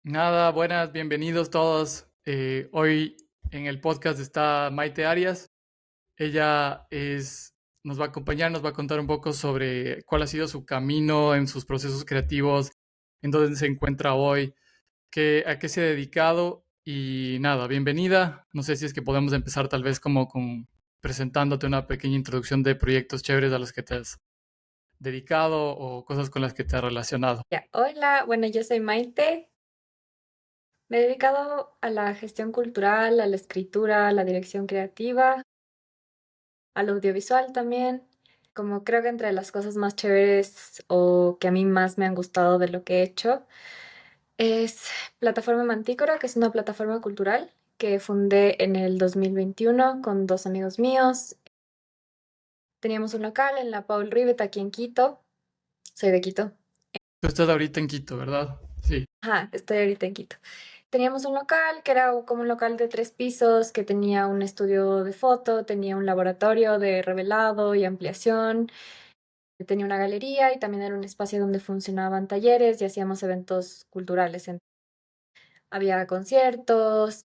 Nada, buenas, bienvenidos todos. Hoy en el podcast está Maite Arias. Ella nos va a acompañar, nos va a contar un poco sobre cuál ha sido su camino en sus procesos creativos, en dónde se encuentra hoy, a qué se ha dedicado y nada, bienvenida. No sé si es que podemos empezar tal vez como con presentándote una pequeña introducción de proyectos chéveres a los que te has dedicado o cosas con las que te has relacionado. Ya, hola, bueno, yo soy Maite. Me he dedicado a la gestión cultural, a la escritura, a la dirección creativa, al audiovisual también. Como creo que entre las cosas más chéveres o que a mí más me han gustado de lo que he hecho es Plataforma Mantícora, que es una plataforma cultural que fundé en el 2021 con dos amigos míos. Teníamos un local en la Paul Rivet aquí en Quito. Soy de Quito. Tú estás ahorita en Quito, ¿verdad? Sí. Ajá, estoy ahorita en Quito. Teníamos un local que era como un local de 3 pisos, que tenía un estudio de foto, tenía un laboratorio de revelado y ampliación, tenía una galería y también era un espacio donde funcionaban talleres y hacíamos eventos culturales. Había conciertos,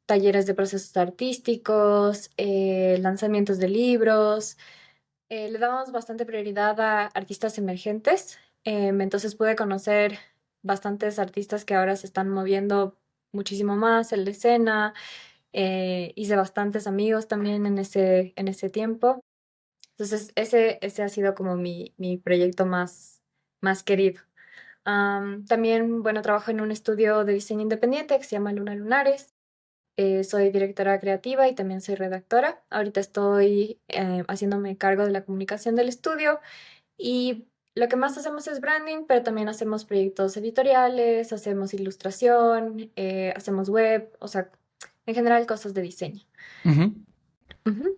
talleres de procesos artísticos, lanzamientos de libros. Le dábamos bastante prioridad a artistas emergentes. Entonces pude conocer bastantes artistas que ahora se están moviendo muchísimo más en la escena. Hice bastantes amigos también en ese tiempo. Entonces ese ha sido como mi proyecto más querido. También, bueno, trabajo en un estudio de diseño independiente que se llama Luna Lunares. Soy directora creativa y también soy redactora. Ahorita estoy haciéndome cargo de la comunicación del estudio y lo que más hacemos es branding, pero también hacemos proyectos editoriales, hacemos ilustración, hacemos web, o sea, en general cosas de diseño. Ujú. Ujú.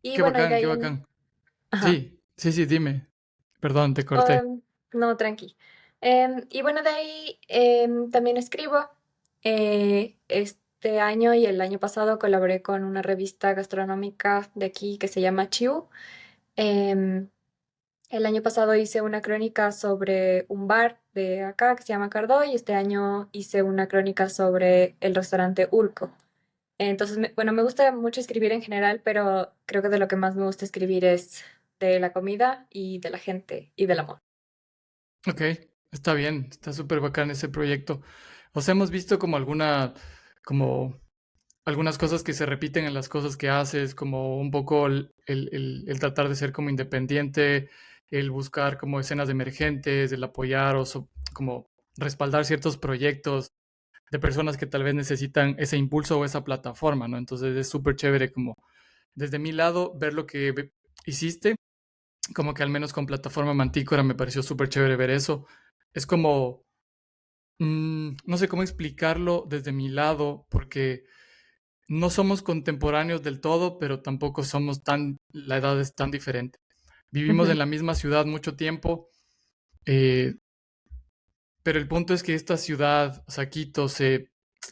Y Qué bueno, y de bacán, qué ahí, bacán. ajá. Sí, sí, sí, dime. Perdón, te corté. Um, no, tranqui. Y bueno, de ahí también escribo. Este año y el año pasado colaboré con una revista gastronómica de aquí que se llama Chiu. Em, el año pasado hice una crónica sobre un bar de acá que se llama Cardó y este año hice una crónica sobre el restaurante Urco. Entonces, bueno, me gusta mucho escribir en general, pero creo que de lo que más me gusta escribir es de la comida y de la gente y del amor. Ok, está bien, está súper bacán ese proyecto. Os hemos visto como algunas cosas que se repiten en las cosas que haces, como un poco el tratar de ser como independiente, el buscar como escenas emergentes, el apoyar como respaldar ciertos proyectos de personas que tal vez necesitan ese impulso o esa plataforma, ¿no? Entonces es súper chévere como desde mi lado ver lo que hiciste, como que al menos con plataforma Mantícora me pareció súper chévere ver eso. Es como, no sé cómo explicarlo desde mi lado, porque no somos contemporáneos del todo, pero tampoco la edad es tan diferente. Vivimos en Ujú. la misma ciudad mucho tiempo, eh, pero el punto es que esta ciudad, o sea, Quito,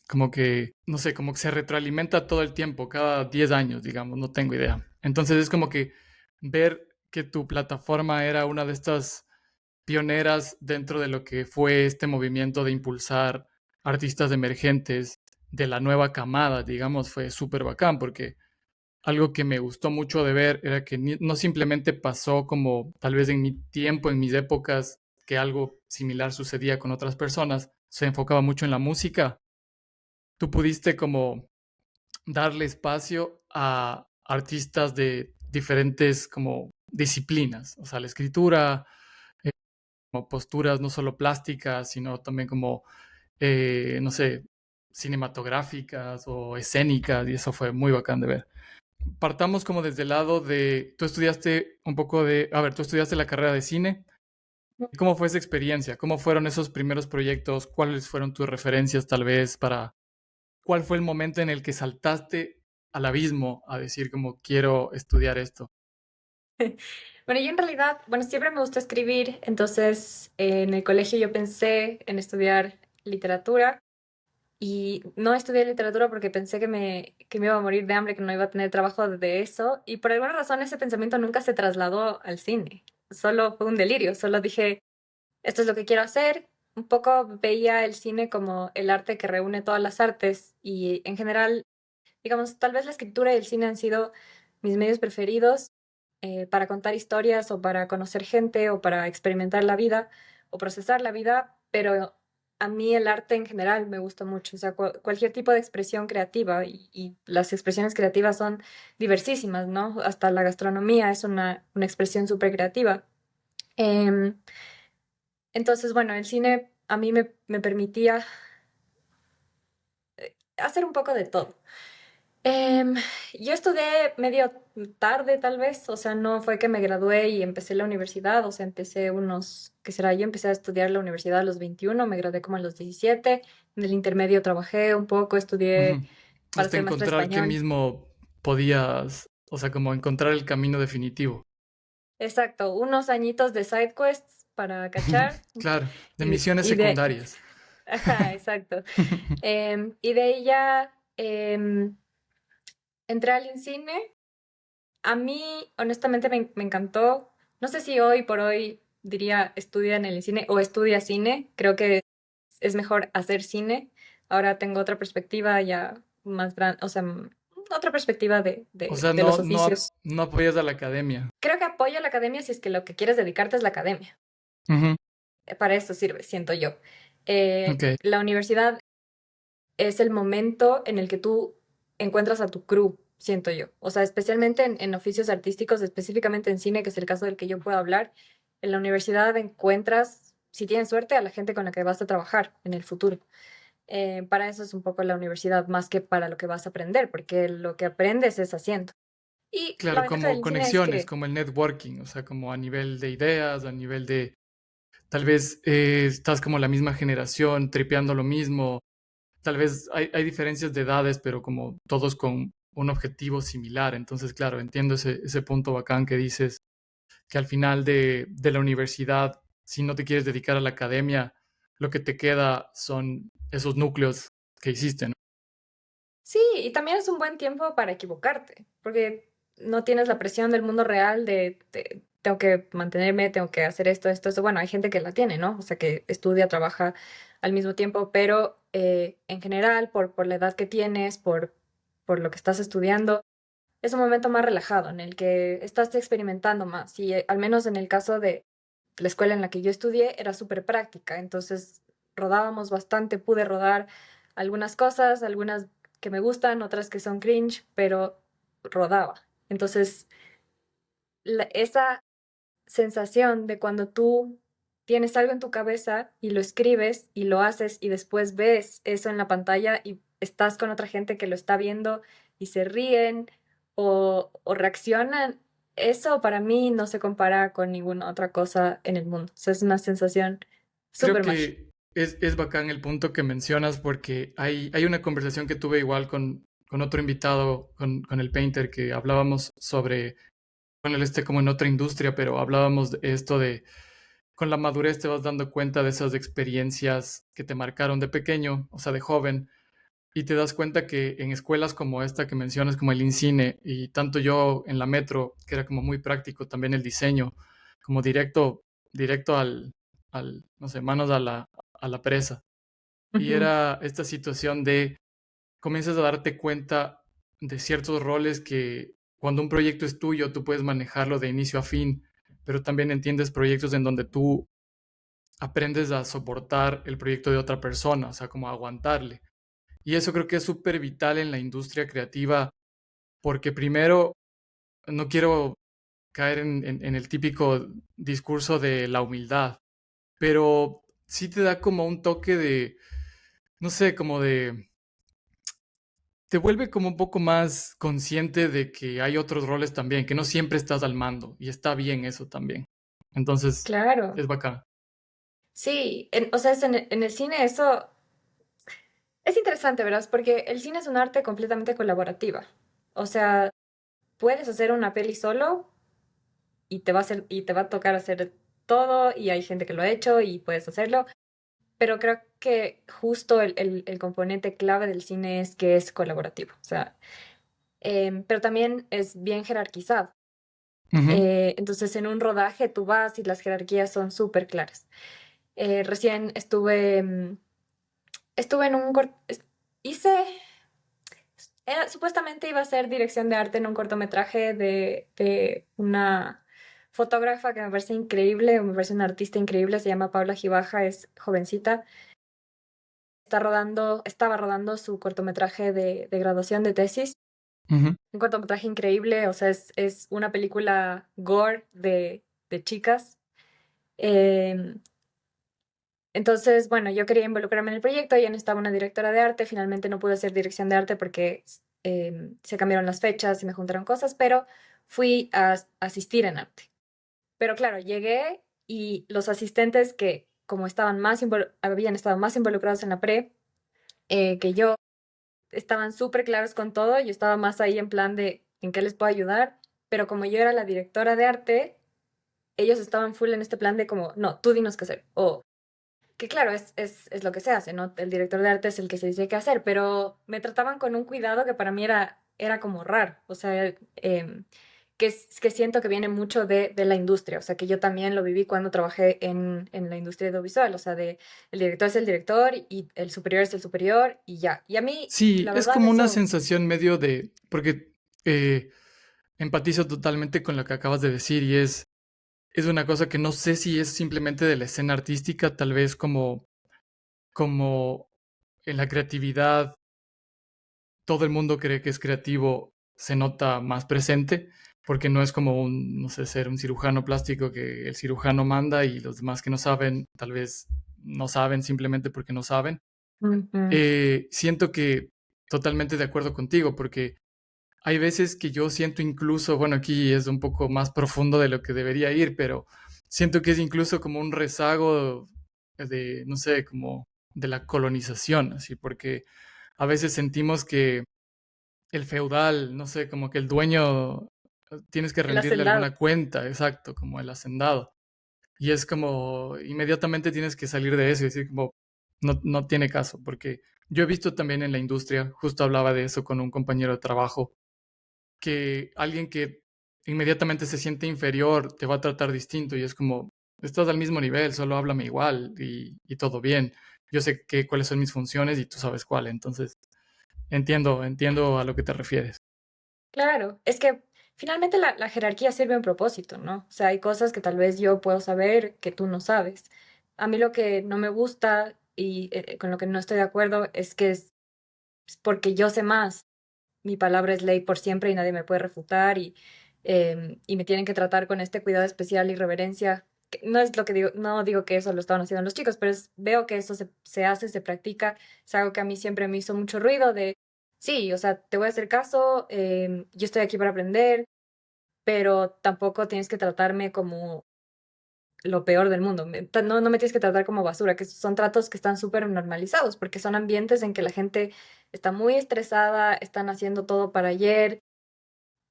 como que, no sé, como que se retroalimenta todo el tiempo, cada 10 años, digamos, no tengo idea. Entonces es como que ver que tu plataforma era una de estas pioneras dentro de lo que fue este movimiento de impulsar artistas emergentes de la nueva camada, digamos, fue súper bacán porque algo que me gustó mucho de ver era que no simplemente pasó como tal vez en mi tiempo, en mis épocas, que algo similar sucedía con otras personas, se enfocaba mucho en la música. Tú pudiste como darle espacio a artistas de diferentes como disciplinas, o sea, la escritura, como posturas no solo plásticas, sino también como, no sé, cinematográficas o escénicas, y eso fue muy bacán de ver. Partamos como desde el lado de, tú estudiaste un poco de, a ver, tú estudiaste la carrera de cine. ¿Cómo fue esa experiencia? ¿Cómo fueron esos primeros proyectos? ¿Cuáles fueron tus referencias tal vez para, cuál fue el momento en el que saltaste al abismo a decir como quiero estudiar esto? Bueno, yo en realidad, bueno, siempre me gustó escribir, entonces en el colegio yo pensé en estudiar literatura y no estudié literatura porque pensé que me iba a morir de hambre, que no iba a tener trabajo de eso y por alguna razón ese pensamiento nunca se trasladó al cine, solo fue un delirio, solo dije, esto es lo que quiero hacer, un poco veía el cine como el arte que reúne todas las artes y en general, digamos, tal vez la escritura y el cine han sido mis medios preferidos para contar historias o para conocer gente o para experimentar la vida o procesar la vida, pero a mí el arte en general me gusta mucho, o sea, cualquier tipo de expresión creativa y las expresiones creativas son diversísimas, ¿no? Hasta la gastronomía es una expresión súper creativa. Em, entonces, bueno, el cine a mí me permitía hacer un poco de todo. Em, yo estudié medio tarde, tal vez, o sea, no fue que me gradué y empecé la universidad, o sea, empecé ¿qué será? Yo empecé a estudiar la universidad a los 21, me gradué como a los 17, en el intermedio trabajé un poco, estudié Ujú. para Hasta ser maestra de encontrar qué español. mismo podías, o sea, como encontrar el camino definitivo. Exacto, unos añitos de side quests para cachar Claro, de y, misiones y de, secundarias. ajá, exacto. Y de ahí ya entré al INCINE. A mí, honestamente, me encantó. No sé si hoy por hoy diría estudia en el cine o estudia cine. Creo que es mejor hacer cine. Ahora tengo otra perspectiva ya más grande, o sea, otra perspectiva O sea, de no, los no, oficios. no apoyas a la academia. Creo que apoyo a la academia si es que lo que quieres dedicarte es la academia. Ujú. Para eso sirve, siento yo. Ok, La universidad es el momento en el que tú encuentras a tu crew, siento yo. O sea, especialmente en oficios artísticos, específicamente en cine, que es el caso del que yo puedo hablar, en la universidad encuentras, si tienes suerte, a la gente con la que vas a trabajar en el futuro. Para eso es un poco la universidad, más que para lo que vas a aprender, porque lo que aprendes es haciendo. Y la claro, ventaja como del cine es conexiones, que, como el networking, o sea, como a nivel de ideas, a nivel de, tal vez estás como la misma generación, tripeando lo mismo, tal vez hay diferencias de edades, pero como todos con un objetivo similar. Entonces, claro, entiendo ese punto bacán que dices, que al final de la universidad, si no te quieres dedicar a la academia, lo que te queda son esos núcleos que hiciste, ¿no? sí, y también es un buen tiempo para equivocarte, porque no tienes la presión del mundo real de tengo que mantenerme, tengo que hacer esto, esto, esto. Bueno, hay gente que la tiene, ¿no? O sea, que estudia, trabaja al mismo tiempo, pero en general, por la edad que tienes, por lo que estás estudiando, es un momento más relajado en el que estás experimentando más. Y al menos en el caso de la escuela en la que yo estudié, era súper práctica, entonces rodábamos bastante, pude rodar algunas cosas, algunas que me gustan, otras que son cringe, pero rodaba. Entonces, esa sensación de cuando tú tienes algo en tu cabeza y lo escribes y lo haces y después ves eso en la pantalla y estás con otra gente que lo está viendo y se ríen o reaccionan, eso para mí no se compara con ninguna otra cosa en el mundo. O sea, es una sensación Creo súper mágica. que es bacán el punto que mencionas porque hay una conversación que tuve igual con otro invitado, con el painter, que hablábamos sobre, con él como en otra industria, pero hablábamos de esto de, con la madurez te vas dando cuenta de esas experiencias que te marcaron de pequeño, o sea, de joven, y te das cuenta que en escuelas como esta que mencionas, como el INCINE, y tanto yo en la Metro, que era como muy práctico también el diseño, como directo no sé, manos a la presa. Y Ujú. era esta situación de comienzas a darte cuenta de ciertos roles que cuando un proyecto es tuyo, tú puedes manejarlo de inicio a fin, pero también entiendes proyectos en donde tú aprendes a soportar el proyecto de otra persona, o sea, como a aguantarle. Y eso creo que es súper vital en la industria creativa, porque primero, no quiero caer en el típico discurso de la humildad, pero sí te da como un toque de, no sé, como de, te vuelve como un poco más consciente de que hay otros roles también, que no siempre estás al mando, y está bien eso también. Entonces, Claro. es bacán. Sí, o sea, en el cine eso es interesante, ¿verdad? Porque el cine es un arte completamente colaborativa. O sea, puedes hacer una peli solo y te va a hacer, y te va a tocar hacer todo y hay gente que lo ha hecho y puedes hacerlo, pero creo que justo el componente clave del cine es que es colaborativo, o sea, pero también es bien jerarquizado. Ujú. Entonces en un rodaje tú vas y las jerarquías son súper claras. Recién estuve, estuve en un hice, supuestamente iba a ser dirección de arte en un cortometraje de una fotógrafa que me parece increíble, me parece una artista increíble, se llama Paula Gibaja, es jovencita. Estaba rodando su cortometraje de graduación de tesis. Ujú, Un cortometraje increíble, o sea, es una película gore de chicas. Em, entonces, bueno, yo quería involucrarme en el proyecto, ya necesitaba una directora de arte, finalmente no pude hacer dirección de arte porque se cambiaron las fechas y me juntaron cosas, pero fui a asistir en arte. Pero claro, llegué y los asistentes que como habían estado más involucrados en la pre que yo, estaban súper claros con todo, yo estaba más ahí en plan de en qué les puedo ayudar, pero como yo era la directora de arte, ellos estaban full en este plan de como, no, tú dinos qué hacer, o que claro, es lo que se hace, ¿no? El director de arte es el que se dice qué hacer, pero me trataban con un cuidado que para mí era como raro, o sea, que siento que viene mucho de la industria, o sea, que yo también lo viví cuando trabajé en la industria audiovisual, o sea, el director es el director y el superior es el superior y ya. Y a mí, sí, la es verdad, como una eso, sensación medio de, porque eh, empatizo totalmente con lo que acabas de decir y es una cosa que no sé si es simplemente de la escena artística, tal vez como en la creatividad todo el mundo cree que es creativo, se nota más presente, porque no es como un, no sé, ser un cirujano plástico que el cirujano manda y los demás que no saben, tal vez no saben simplemente porque no saben. ujú, Siento que totalmente de acuerdo contigo, porque hay veces que yo siento incluso, bueno, aquí es un poco más profundo de lo que debería ir, pero siento que es incluso como un rezago de, no sé, como de la colonización, así, porque a veces sentimos que el feudal, no sé, como que el dueño tienes que el rendirle hacendado. alguna cuenta, exacto, como el hacendado. Y es como, inmediatamente tienes que salir de eso y decir como, no, no tiene caso, porque yo he visto también en la industria, justo hablaba de eso con un compañero de trabajo, que alguien que inmediatamente se siente inferior te va a tratar distinto y es como, estás al mismo nivel, solo háblame igual y todo bien. Yo sé cuáles son mis funciones y tú sabes cuál, entonces entiendo a lo que te refieres. Claro, es que finalmente la jerarquía sirve a un propósito, ¿no? O sea, hay cosas que tal vez yo puedo saber que tú no sabes. A mí lo que no me gusta y con lo que no estoy de acuerdo es que es porque yo sé más. Mi palabra es ley por siempre y nadie me puede refutar y me tienen que tratar con este cuidado especial y reverencia. Que no es lo que digo, no digo que eso lo estaban haciendo los chicos, pero veo que eso se hace, se practica. Es algo que a mí siempre me hizo mucho ruido de, sí, o sea, te voy a hacer caso, yo estoy aquí para aprender, pero tampoco tienes que tratarme como lo peor del mundo. No me tienes que tratar como basura, que son tratos que están súper normalizados, porque son ambientes en que la gente está muy estresada, están haciendo todo para ayer.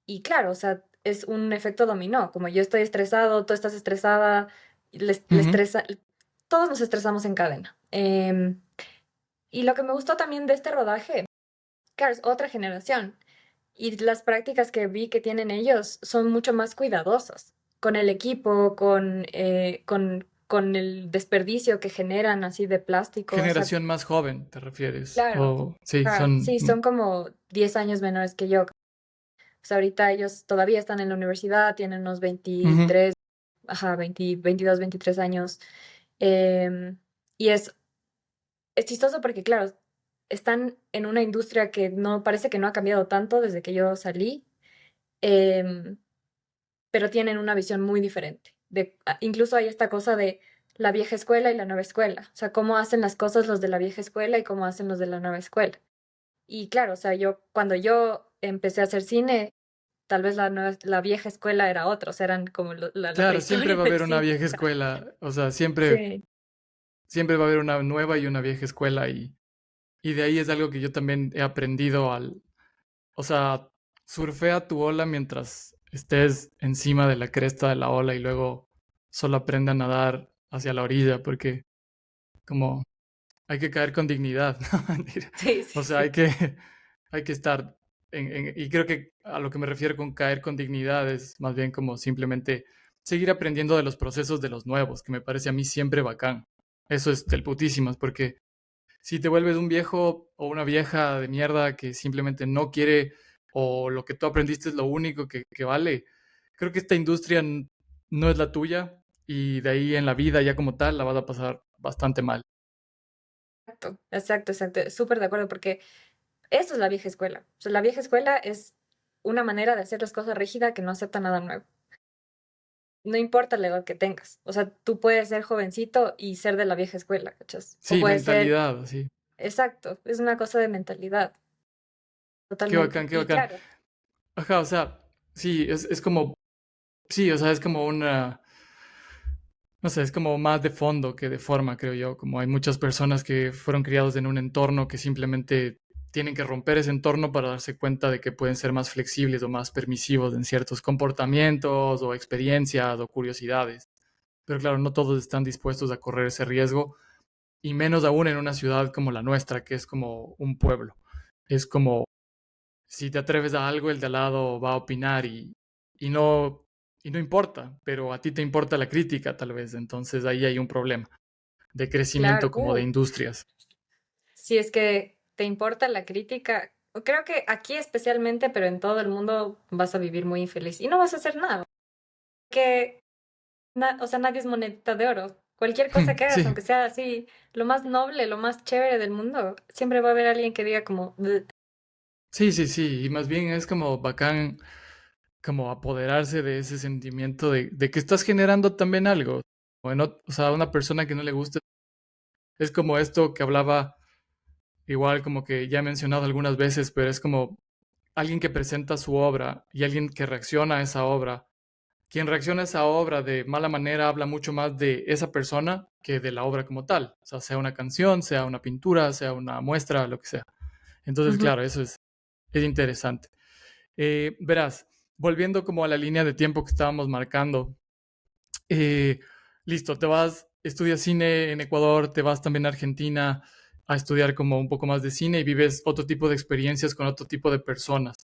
Y claro, o sea, es un efecto dominó. Como yo estoy estresado, tú estás estresada, le Ujú, estresa, todos nos estresamos en cadena. Y lo que me gustó también de este rodaje, claro, es otra generación. Y las prácticas que vi que tienen ellos son mucho más cuidadosas con el equipo, con el desperdicio que generan así de plástico. O sea, generación más joven, ¿te refieres? claro, O sí, claro, son... sí, son como 10 años menores que yo. Pues ahorita ellos todavía están en la universidad, tienen unos Ujú. 23, ajá, 20, 22, 23 años. em, y es chistoso porque, claro, están en una industria que no parece que no ha cambiado tanto desde que yo salí, em, pero tienen una visión muy diferente. Incluso hay esta cosa de la vieja escuela y la nueva escuela. O sea, cómo hacen las cosas los de la vieja escuela y cómo hacen los de la nueva escuela. Y claro, o sea, cuando yo empecé a hacer cine, tal vez la vieja escuela era otra, o sea, eran como la Claro, siempre prehistoria va a del haber una cine. vieja escuela, o sea, Sí, siempre va a haber una nueva y una vieja escuela y de ahí es algo que yo también he aprendido o sea, surfea tu ola mientras estés encima de la cresta de la ola y luego solo aprende a nadar hacia la orilla porque como hay que caer con dignidad, no mentira. sí, O sí, sea, sí. hay que estar y creo que a lo que me refiero con caer con dignidad es más bien como simplemente seguir aprendiendo de los procesos de los nuevos, que me parece a mí siempre bacán. Eso es del putísimas, porque si te vuelves un viejo o una vieja de mierda que simplemente no quiere o lo que tú aprendiste es lo único que vale, creo que esta industria no es la tuya y de ahí en la vida ya como tal la vas a pasar bastante mal. Exacto, exacto, exacto. Súper de acuerdo, porque eso es la vieja escuela. O sea, la vieja escuela es una manera de hacer las cosas rígida que no acepta nada nuevo. No importa la edad que tengas. O sea, tú puedes ser jovencito y ser de la vieja escuela, ¿cachas? O Sí, puedes ser, mentalidad, sí. exacto, es una cosa de mentalidad, Qué totalmente. bacán, qué Y bacán. claro, Ajá, o sea, sí, es como, sí, o sea, es como una, no sé, es como más de fondo que de forma, creo yo. Como hay muchas personas que fueron criados en un entorno que simplemente tienen que romper ese entorno para darse cuenta de que pueden ser más flexibles o más permisivos en ciertos comportamientos o experiencias o curiosidades. Pero claro, no todos están dispuestos a correr ese riesgo y menos aún en una ciudad como la nuestra, que es como un pueblo. Es como si te atreves a algo, el de al lado va a opinar y no, y no importa, pero a ti te importa la crítica tal vez, entonces ahí hay un problema de claro, crecimiento como de industrias. si es que te importa la crítica, creo que aquí especialmente, pero en todo el mundo vas a vivir muy infeliz y no vas a hacer nada. Que, o sea, nadie es monedita de oro. Cualquier cosa que hagas, Sí, aunque sea así, lo más noble, lo más chévere del mundo, siempre va a haber alguien que diga como, "Bleh". sí, sí, sí, y más bien es como bacán como apoderarse de ese sentimiento de que estás generando también algo. Bueno, o sea, a una persona que no le guste, es como esto que hablaba, igual como que ya he mencionado algunas veces, pero es como alguien que presenta su obra y alguien que reacciona a esa obra. Quien reacciona a esa obra de mala manera habla mucho más de esa persona que de la obra como tal. O sea, sea una canción, sea una pintura, sea una muestra, lo que sea. Entonces, Ujú, claro, es interesante. Verás, volviendo como a la línea de tiempo que estábamos marcando, eh, listo, te vas, estudias cine en Ecuador, te vas también a Argentina a estudiar como un poco más de cine y vives otro tipo de experiencias con otro tipo de personas.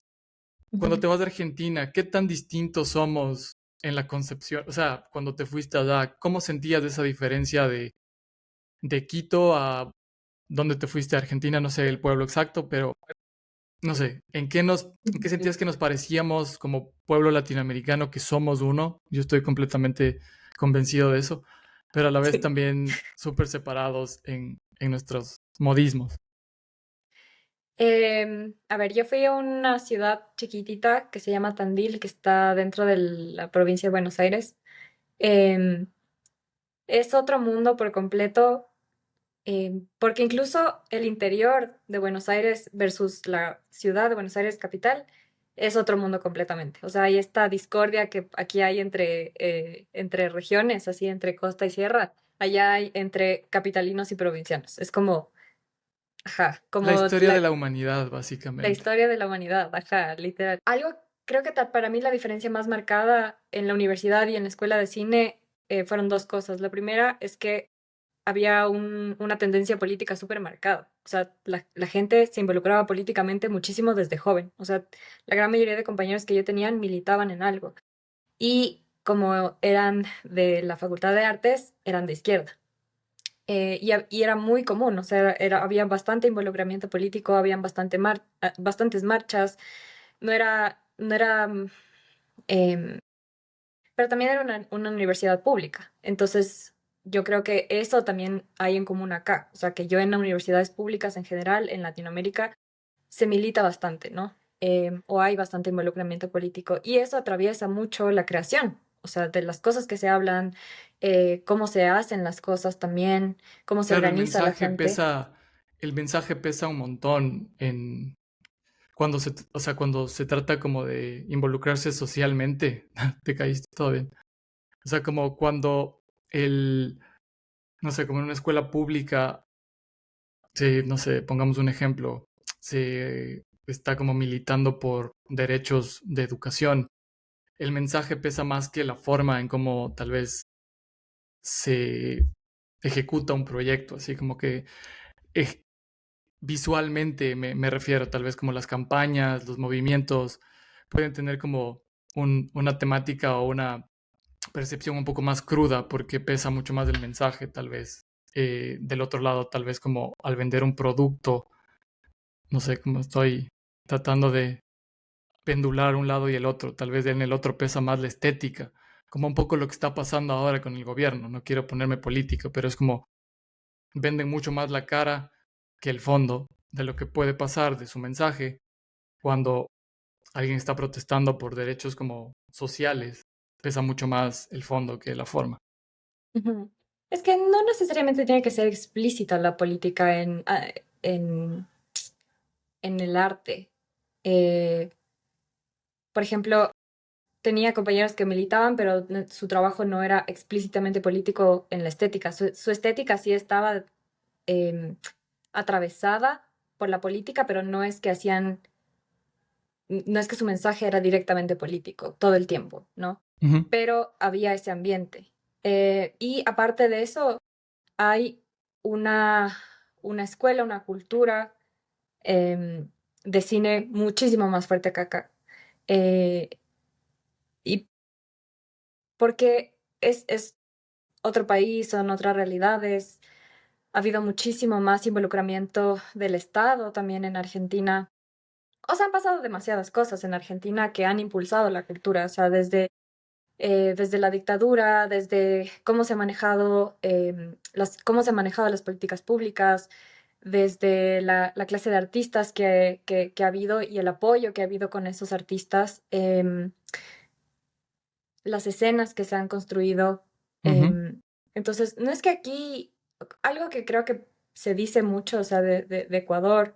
Cuando ujú. te vas de Argentina, ¿qué tan distintos somos en la concepción? O sea, cuando te fuiste allá, ¿cómo sentías esa diferencia de Quito a dónde te fuiste a Argentina? No sé el pueblo exacto, pero no sé, ¿en qué sentías que nos parecíamos como pueblo latinoamericano, que somos uno? Yo estoy completamente convencido de eso, pero a la vez Sí. también súper separados en nuestros modismos. A ver, yo fui a una ciudad chiquitita que se llama Tandil, que está dentro de la provincia de Buenos Aires. Em, es otro mundo por completo, porque incluso el interior de Buenos Aires versus la ciudad de Buenos Aires capital es otro mundo completamente. O sea, hay esta discordia que aquí hay entre regiones, así entre costa y sierra. Allá hay entre capitalinos y provincianos. Es como, ajá, La como historia de la humanidad, la básicamente. historia de la humanidad, ajá, literal. Algo, creo que para mí la diferencia más marcada en la universidad y en la escuela de cine fueron dos cosas. La primera es que había una tendencia política súper marcada. O sea, la gente se involucraba políticamente muchísimo desde joven. O sea, la gran mayoría de compañeros que yo tenía militaban en algo. Y como eran de la Facultad de Artes, eran de izquierda. Y era muy común, o sea, había bastante involucramiento político, habían bastantes marchas, no era, em, pero también era una universidad pública. Entonces, yo creo que eso también hay en común acá. O sea, que yo en las universidades públicas en general, en Latinoamérica, se milita bastante, ¿no? O hay bastante involucramiento político. Y eso atraviesa mucho la creación. O sea, de las cosas que se hablan, cómo se hacen las cosas también, cómo se Claro, organiza la gente. el mensaje pesa un montón en o sea, cuando se trata como de involucrarse socialmente. Te caíste todo bien. O sea, como cuando no sé, como en una escuela pública, no sé, pongamos un ejemplo, se está como militando por derechos de educación. El mensaje pesa más que la forma en cómo tal vez se ejecuta un proyecto, así como que eh, visualmente me refiero, tal vez como las campañas, los movimientos, pueden tener como una temática o una percepción un poco más cruda porque pesa mucho más el mensaje, tal vez. del otro lado, tal vez como al vender un producto, no sé, como estoy tratando de pendular un lado y el otro, tal vez en el otro pesa más la estética, como un poco lo que está pasando ahora con el gobierno, no quiero ponerme político, pero es como venden mucho más la cara que el fondo de lo que puede pasar de su mensaje cuando alguien está protestando por derechos como sociales, pesa mucho más el fondo que la forma. Ujú. Es que no necesariamente tiene que ser explícita la política en, en el arte. Eh, por ejemplo, tenía compañeros que militaban, pero su trabajo no era explícitamente político en la estética. Su estética sí estaba em, atravesada por la política, pero no es que su mensaje era directamente político todo el tiempo, ¿no? Ujú, Pero había ese ambiente. Y aparte de eso, hay una, una escuela, una cultura em, de cine muchísimo más fuerte que acá. Eh, y porque es otro país, son otras realidades. Ha habido muchísimo más involucramiento del Estado también en Argentina. O sea, han pasado demasiadas cosas en Argentina que han impulsado la cultura, o sea, desde la dictadura, desde cómo se ha manejado, cómo se han manejado las políticas públicas, desde la clase de artistas que ha habido y el apoyo que ha habido con esos artistas, las escenas que se han construido. ujú. Entonces, no es que aquí, algo que creo que se dice mucho, o sea, de Ecuador,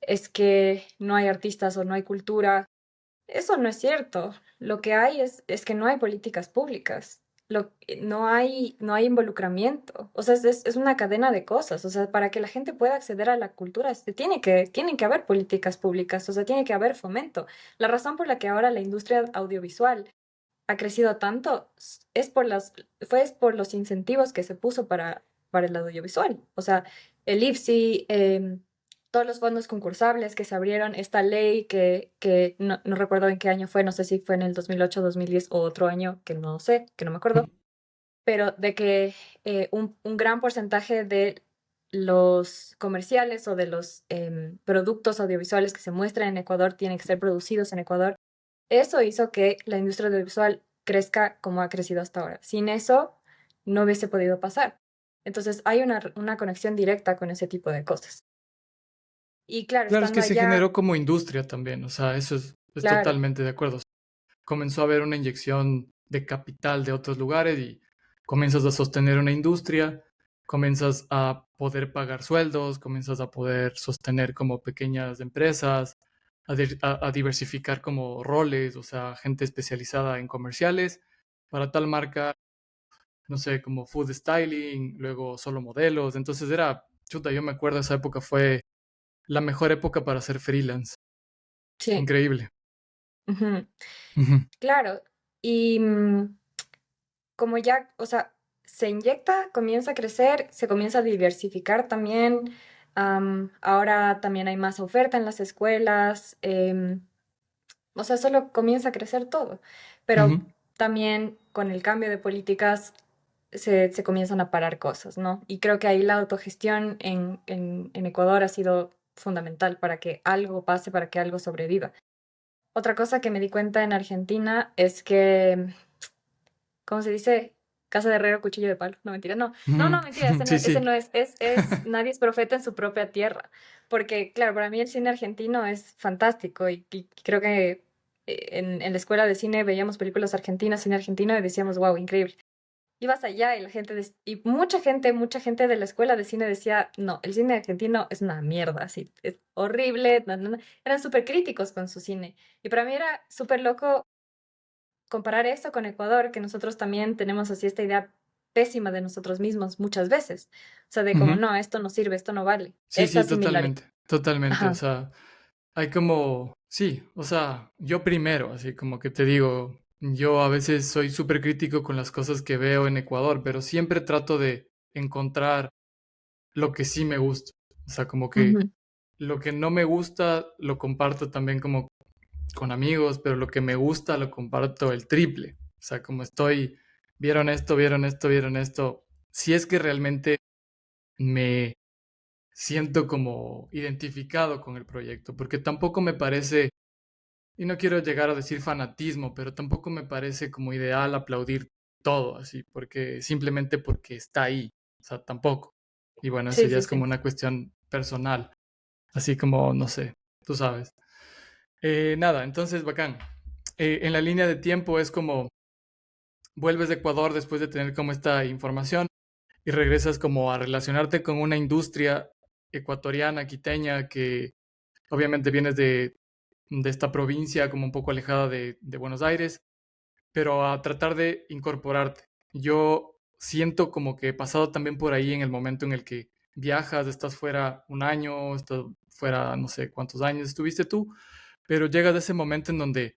es que no hay artistas o no hay cultura. Eso no es cierto. Lo que hay es que no hay políticas públicas. No hay involucramiento. O sea, es una cadena de cosas. O sea, para que la gente pueda acceder a la cultura, tienen que haber políticas públicas. O sea, tiene que haber fomento. La razón por la que ahora la industria audiovisual ha crecido tanto fue por los incentivos que se puso para el audiovisual. O sea, el IFSI, todos los fondos concursables que se abrieron, esta ley que no recuerdo en qué año fue, no sé si fue en el 2008, 2010 o otro año, que no sé, que no me acuerdo, pero de que un gran porcentaje de los comerciales o de los productos audiovisuales que se muestran en Ecuador tienen que ser producidos en Ecuador. Eso hizo que la industria audiovisual crezca como ha crecido hasta ahora. Sin eso, no hubiese podido pasar. Entonces, hay una conexión directa con ese tipo de cosas. Y claro, Claro, es estando que se allá, generó como industria también, o sea, eso es claro, totalmente de acuerdo. Comenzó a haber una inyección de capital de otros lugares y comienzas a sostener una industria, comienzas a poder pagar sueldos, comienzas a poder sostener como pequeñas empresas, a diversificar como roles, o sea, gente especializada en comerciales para tal marca, no sé, como food styling, luego solo modelos. Entonces era, chuta, yo me acuerdo esa época fue la mejor época para ser freelance. sí, Increíble. ujú, Ujú, claro. Y como ya, o sea, se inyecta, comienza a crecer, se comienza a diversificar también. Ahora también hay más oferta en las escuelas. O sea, solo comienza a crecer todo. Pero ujú. también con el cambio de políticas se comienzan a parar cosas, ¿no? Y creo que ahí la autogestión en Ecuador ha sido fundamental para que algo pase, para que algo sobreviva. Otra cosa que me di cuenta en Argentina es que, ¿cómo se dice? Casa de herrero, cuchillo de palo. No, mentira, no. No, Ujú. no, mentira, ese no, Sí, ese sí. no nadie es profeta en su propia tierra. Porque, claro, para mí el cine argentino es fantástico y creo que en la escuela de cine veíamos películas argentinas, cine argentino y decíamos, wow, increíble. Ibas allá y y mucha gente de la escuela de cine decía, no, el cine argentino es una mierda, así, es horrible, no, no, no". Eran súper críticos con su cine. Y para mí era súper loco comparar esto con Ecuador, que nosotros también tenemos así esta idea pésima de nosotros mismos muchas veces. O sea, de como, Ujú. no, esto no sirve, esto no vale. Sí, Esta sí, similaridad. totalmente, totalmente. O Ajá. sea, hay como, sí, o sea, yo primero, así como que te digo, yo a veces soy súper crítico con las cosas que veo en Ecuador, pero siempre trato de encontrar lo que sí me gusta. O sea, como que Ujú. lo que no me gusta lo comparto también como con amigos, pero lo que me gusta lo comparto el triple. O sea, como estoy, vieron esto, vieron esto, vieron esto. Si es que realmente me siento como identificado con el proyecto, porque tampoco me parece, y no quiero llegar a decir fanatismo, pero tampoco me parece como ideal aplaudir todo así, porque simplemente porque está ahí, o sea, tampoco. Y bueno, eso Sí, ya sí, es como sí. una cuestión personal, así como, no sé, tú sabes. Nada, entonces, bacán. En la línea de tiempo es como vuelves de Ecuador después de tener como esta información y regresas como a relacionarte con una industria ecuatoriana, quiteña, que obviamente vienes de esta provincia como un poco alejada de Buenos Aires, pero a tratar de incorporarte. Yo siento como que he pasado también por ahí en el momento en el que viajas, estás fuera un año, estás fuera no sé cuántos años estuviste tú, pero llegas a ese momento en donde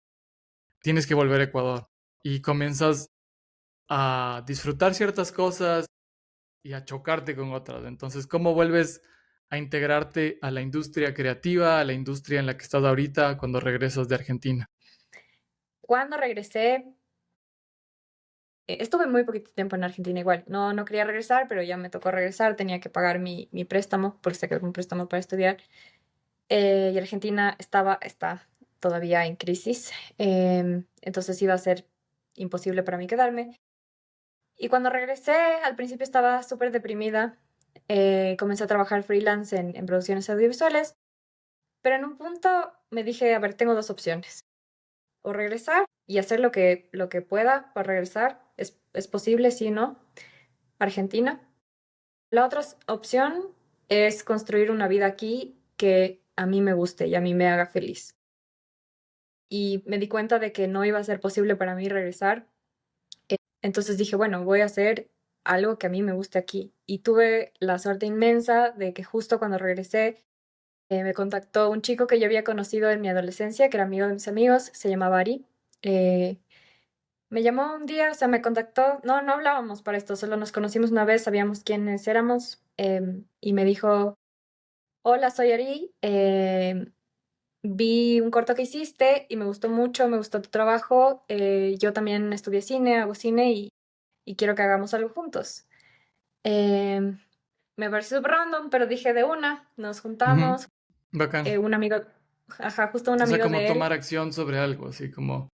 tienes que volver a Ecuador y comienzas a disfrutar ciertas cosas y a chocarte con otras. Entonces, ¿cómo vuelves a integrarte a la industria creativa, a la industria en la que estás ahorita cuando regresas de Argentina? Cuando regresé, estuve muy poquito tiempo en Argentina igual. No, no quería regresar, pero ya me tocó regresar. Tenía que pagar mi préstamo, porque saqué un préstamo para estudiar. Y Argentina está todavía en crisis. Entonces iba a ser imposible para mí quedarme. Y cuando regresé, al principio estaba súper deprimida. Comencé a trabajar freelance en producciones audiovisuales, pero en un punto me dije, a ver, tengo dos opciones. O regresar y hacer lo que pueda para regresar. Es posible, sí, ¿no? Argentina. La otra opción es construir una vida aquí que a mí me guste y a mí me haga feliz. Y me di cuenta de que no iba a ser posible para mí regresar. Entonces dije, bueno, voy a hacer algo que a mí me guste aquí. Y tuve la suerte inmensa de que justo cuando regresé, me contactó un chico que yo había conocido en mi adolescencia, que era amigo de mis amigos, se llamaba Ari. Eh, Me llamó un día, o sea, me contactó, no, no hablábamos para esto, solo nos conocimos una vez, sabíamos quiénes éramos, y me dijo, hola, soy Ari, vi un corto que hiciste y me gustó mucho, me gustó tu trabajo, yo también estudié cine, hago cine y quiero que hagamos algo juntos. Em, Me pareció súper random, pero dije de una, nos Ujú. juntamos, Bacán. un amigo, ajá, justo un O sea, amigo como de él. tomar acción sobre algo, así como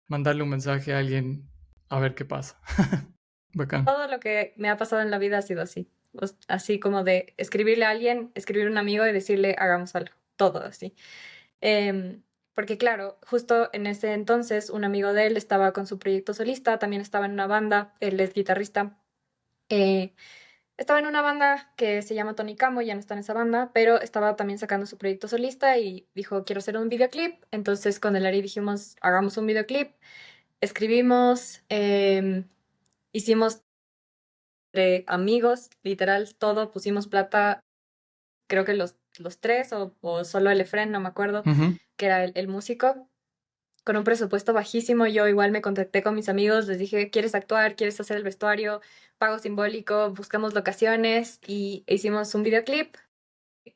mandarle un mensaje a alguien a ver qué pasa. Bacán. Todo lo que me ha pasado en la vida ha sido así. Así como de escribirle a alguien, escribir a un amigo y decirle hagamos algo. Todo así. Porque claro, justo en ese entonces un amigo de él estaba con su proyecto solista, también estaba en una banda, él es guitarrista. eh, Estaba en una banda que se llama Tony Camo, ya no está en esa banda, pero estaba también sacando su proyecto solista y dijo, quiero hacer un videoclip. Entonces con el Ari dijimos, hagamos un videoclip. Escribimos, hicimos entre amigos, literal, todo, pusimos plata, creo que los tres o solo el Efren, no me acuerdo, Ujú. que era el músico, con un presupuesto bajísimo. Yo igual me contacté con mis amigos, les dije, ¿quieres actuar? ¿Quieres hacer el vestuario? Pago simbólico, buscamos locaciones y hicimos un videoclip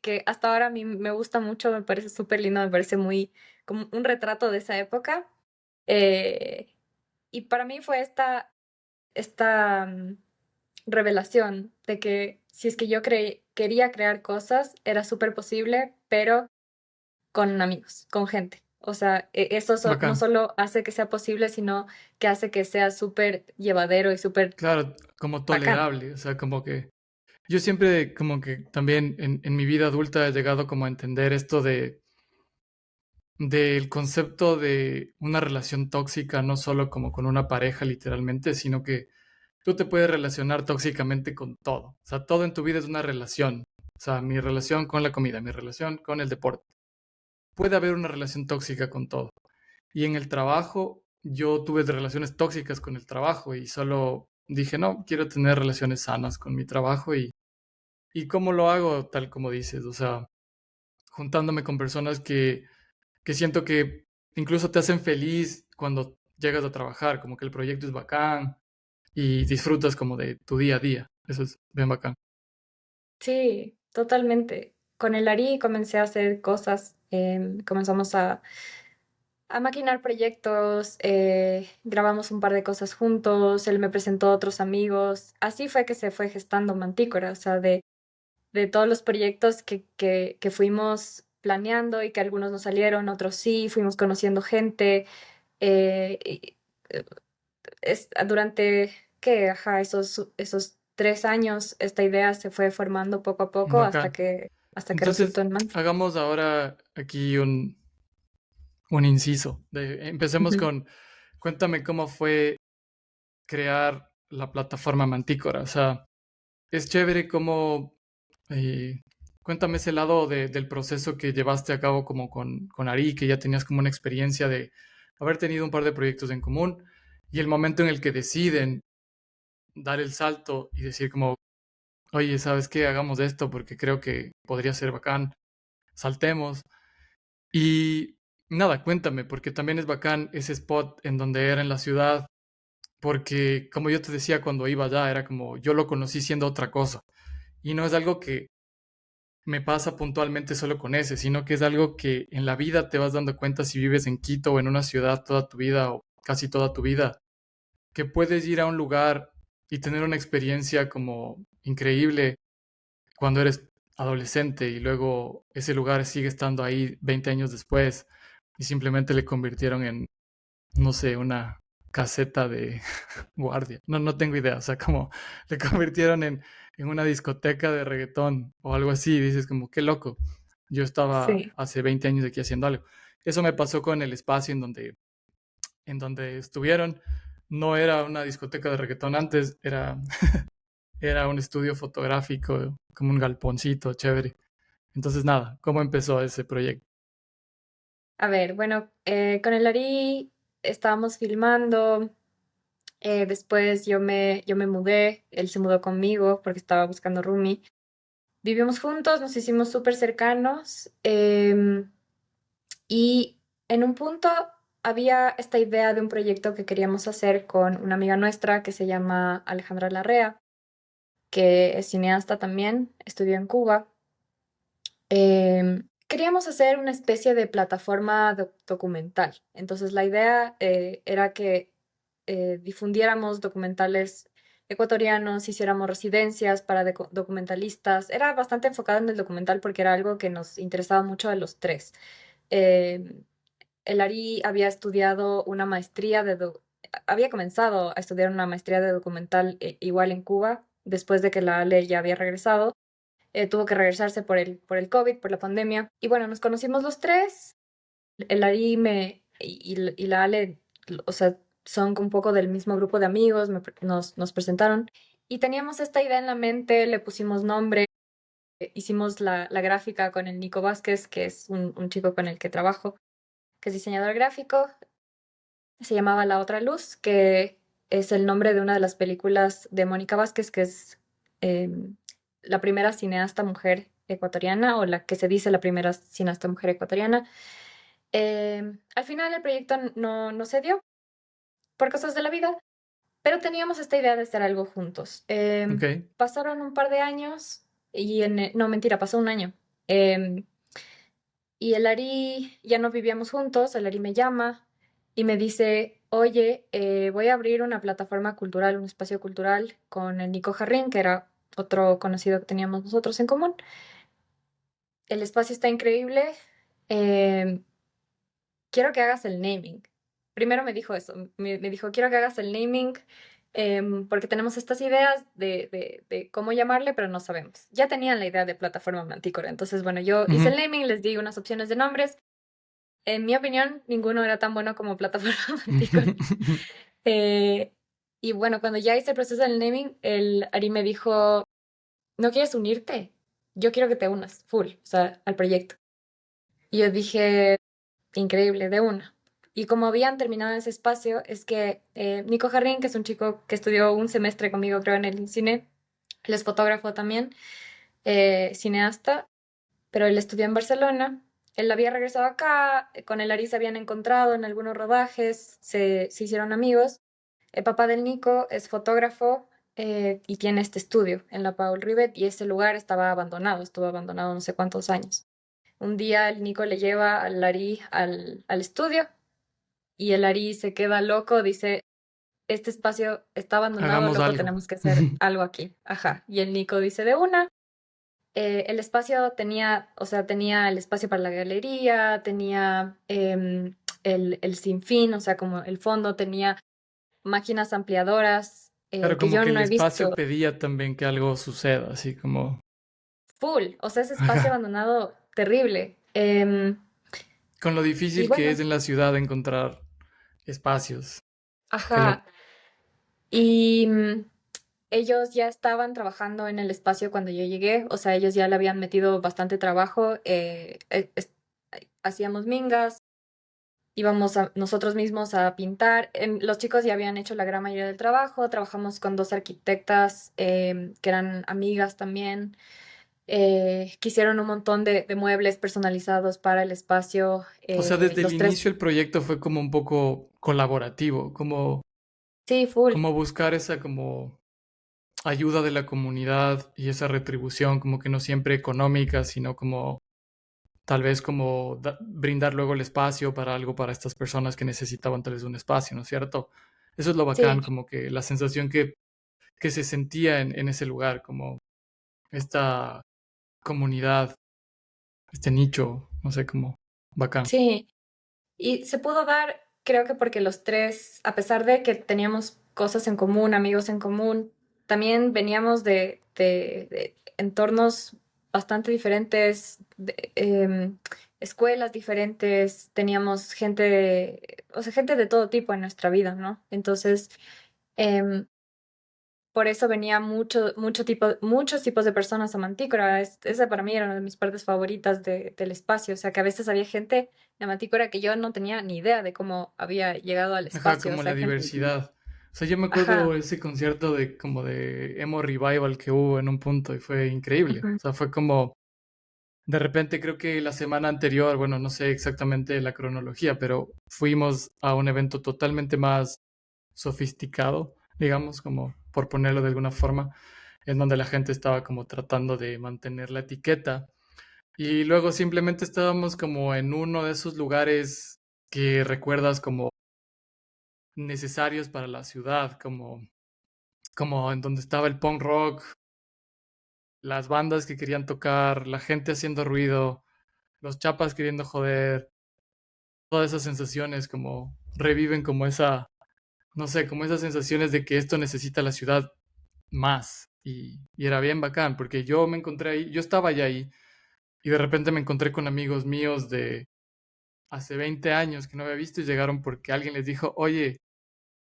que hasta ahora a mí me gusta mucho, me parece súper lindo, me parece muy como un retrato de esa época. Eh, y para mí fue esta revelación de que si es que yo quería crear cosas, era súper posible, pero con amigos, con gente. O sea, eso no Bacán. solo hace que sea posible, sino que hace que sea súper llevadero y súper Claro, como bacán. tolerable, o sea, como que yo siempre como que también en mi vida adulta he llegado como a entender esto del concepto de una relación tóxica, no solo como con una pareja literalmente, sino que tú te puedes relacionar tóxicamente con todo. O sea, todo en tu vida es una relación. O sea, mi relación con la comida, mi relación con el deporte. Puede haber una relación tóxica con todo. Y en el trabajo, yo tuve relaciones tóxicas con el trabajo y solo dije, no, quiero tener relaciones sanas con mi trabajo y cómo lo hago, tal como dices, o sea, juntándome con personas que siento que incluso te hacen feliz cuando llegas a trabajar, como que el proyecto es bacán y disfrutas como de tu día a día. Eso es bien bacán. Sí, totalmente. Con el Ari comencé a hacer cosas, comenzamos a maquinar proyectos, grabamos un par de cosas juntos, él me presentó a otros amigos. Así fue que se fue gestando Mantícora, o sea, de todos los proyectos que fuimos planeando y que algunos no salieron, otros sí, fuimos conociendo gente. Y, durante, ¿qué? Ajá, esos 3 años, esta idea se fue formando poco a poco Bacán. hasta que Entonces, resultó en Manti. hagamos ahora aquí un inciso. Empecemos Ujú. con, cuéntame cómo fue crear la plataforma Mantícora. O sea, es chévere cómo, eh, cuéntame ese lado del proceso que llevaste a cabo como con Ari, que ya tenías como una experiencia de haber tenido un par de proyectos en común y el momento en el que deciden dar el salto y decir como, oye, ¿sabes qué? Hagamos esto porque creo que podría ser bacán, saltemos. Y nada, cuéntame, porque también es bacán ese spot en donde era en la ciudad, porque como yo te decía cuando iba allá, era como yo lo conocí siendo otra cosa. Y no es algo que me pasa puntualmente solo con ese, sino que es algo que en la vida te vas dando cuenta si vives en Quito o en una ciudad toda tu vida o casi toda tu vida, que puedes ir a un lugar y tener una experiencia como increíble cuando eres adolescente y luego ese lugar sigue estando ahí 20 años después y simplemente le convirtieron en, no sé, una caseta de guardia. No, no tengo idea. O sea, como le convirtieron en una discoteca de reggaetón o algo así. Y dices como, qué loco. Yo estaba Sí. hace 20 años aquí haciendo algo. Eso me pasó con el espacio en donde estuvieron. No era una discoteca de reggaetón antes, era un estudio fotográfico, como un galponcito chévere. Entonces, nada, ¿cómo empezó ese proyecto? A ver, bueno, con el Ari estábamos filmando. Después yo me mudé, él se mudó conmigo porque estaba buscando roomie. Vivimos juntos, nos hicimos súper cercanos. Y en un punto había esta idea de un proyecto que queríamos hacer con una amiga nuestra que se llama Alejandra Larrea, que es cineasta también, estudió en Cuba. Queríamos hacer una especie de plataforma documental. Entonces la idea era que difundiéramos documentales ecuatorianos, hiciéramos residencias para documentalistas. Era bastante enfocado en el documental porque era algo que nos interesaba mucho a los tres. Eh, el Ari había estudiado una maestría había comenzado a estudiar una maestría de documental igual en Cuba, después de que la Ale ya había regresado. Tuvo que regresarse por el COVID, por la pandemia. Y bueno, nos conocimos los tres. El Ari y la Ale, o sea, son un poco del mismo grupo de amigos, nos presentaron. Y teníamos esta idea en la mente, le pusimos nombre, hicimos la gráfica con el Nico Vázquez, que es un chico con el que trabajo, que es diseñador gráfico. Se llamaba La Otra Luz, que es el nombre de una de las películas de Mónica Vázquez, que es eh, la primera cineasta mujer ecuatoriana, o la que se dice la primera cineasta mujer ecuatoriana. Al final el proyecto no se dio por cosas de la vida, pero teníamos esta idea de hacer algo juntos. Ok, Pasaron un par de años y no, mentira, pasó un año. Eh, y el Ari, ya no vivíamos juntos, el Ari me llama y me dice, oye, voy a abrir una plataforma cultural, un espacio cultural con el Nico Jarrín, que era otro conocido que teníamos nosotros en común. El espacio está increíble. eh, Quiero que hagas el naming. Primero me dijo eso, me dijo, quiero que hagas el naming porque tenemos estas ideas de cómo llamarle, pero no sabemos. Ya tenían la idea de plataforma Mantícore, entonces bueno, yo hice el ujú. naming, les di unas opciones de nombres. En mi opinión, ninguno era tan bueno como plataforma Mantícore. Eh, y bueno, cuando ya hice el proceso del naming, el Ari me dijo, ¿no quieres unirte? Yo quiero que te unas, full, o sea, al proyecto. Y yo dije, increíble, de una. Y como habían terminado ese espacio, es que Nico Jarrín, que es un chico que estudió un semestre conmigo, creo, en el cine, él es fotógrafo también, cineasta, pero él estudió en Barcelona. Él había regresado acá, con el Ari se habían encontrado en algunos rodajes, se hicieron amigos. El papá del Nico es fotógrafo y tiene este estudio en la Paul Rivet y ese lugar estaba abandonado, estuvo abandonado no sé cuántos años. Un día el Nico le lleva al Ari al estudio y el Ari se queda loco, dice, este espacio está abandonado, Hagamos loco, algo. tenemos que hacer algo aquí. Ajá. Y el Nico dice de una. El espacio tenía, o sea, tenía el espacio para la galería, tenía el sinfín, o sea, como el fondo, tenía máquinas ampliadoras Claro, que como yo que el no he espacio visto pedía también que algo suceda, así como, full, o sea, ese espacio ajá, abandonado terrible. con lo Y difícil que bueno, es en la ciudad encontrar espacios. Qué loco. ajá. Y ellos ya estaban trabajando en el espacio cuando yo llegué, o sea, ellos ya le habían metido bastante trabajo, hacíamos mingas, íbamos nosotros mismos a pintar. Los chicos ya habían hecho la gran mayoría del trabajo, trabajamos con dos arquitectas que eran amigas también, que hicieron un montón de muebles personalizados para el espacio, O sea, desde el los tres, inicio el proyecto fue como un poco colaborativo, sí, full, como buscar esa como ayuda de la comunidad y esa retribución, como que no siempre económica, sino como tal vez como brindar luego el espacio para algo para estas personas que necesitaban tal vez un espacio, ¿no es cierto? Eso es lo sí, bacán, como que la sensación que se sentía en ese lugar, como esta comunidad, este nicho, no sé, como bacán. sí. Y se pudo dar, creo que porque los tres, a pesar de que teníamos cosas en común, amigos en común, también veníamos de entornos bastante diferentes, escuelas diferentes, teníamos gente, o sea, gente de todo tipo en nuestra vida, ¿no? Entonces, em, por eso venía muchos tipos de personas a Mantícora. Esa para mí era una de mis partes favoritas del espacio. O sea, que a veces había gente de Mantícora que yo no tenía ni idea de cómo había llegado al Ajá, espacio. O como sea, la gente. diversidad. O sea, yo me Ajá. acuerdo ese concierto de como de emo revival que hubo en un punto y fue increíble. Ujú. O sea, fue como de repente creo que la semana anterior, bueno, no sé exactamente la cronología, pero fuimos a un evento totalmente más sofisticado, digamos, como por ponerlo de alguna forma, en donde la gente estaba como tratando de mantener la etiqueta. Y luego simplemente estábamos como en uno de esos lugares que recuerdas como necesarios para la ciudad, como en donde estaba el punk rock, las bandas que querían tocar, la gente haciendo ruido, los chapas queriendo joder, todas esas sensaciones como reviven como esa, no sé, como esas sensaciones de que esto necesita la ciudad más. Y era bien bacán, porque yo me encontré ahí, yo estaba ya ahí, y de repente me encontré con amigos míos de hace 20 años que no había visto y llegaron porque alguien les dijo, oye,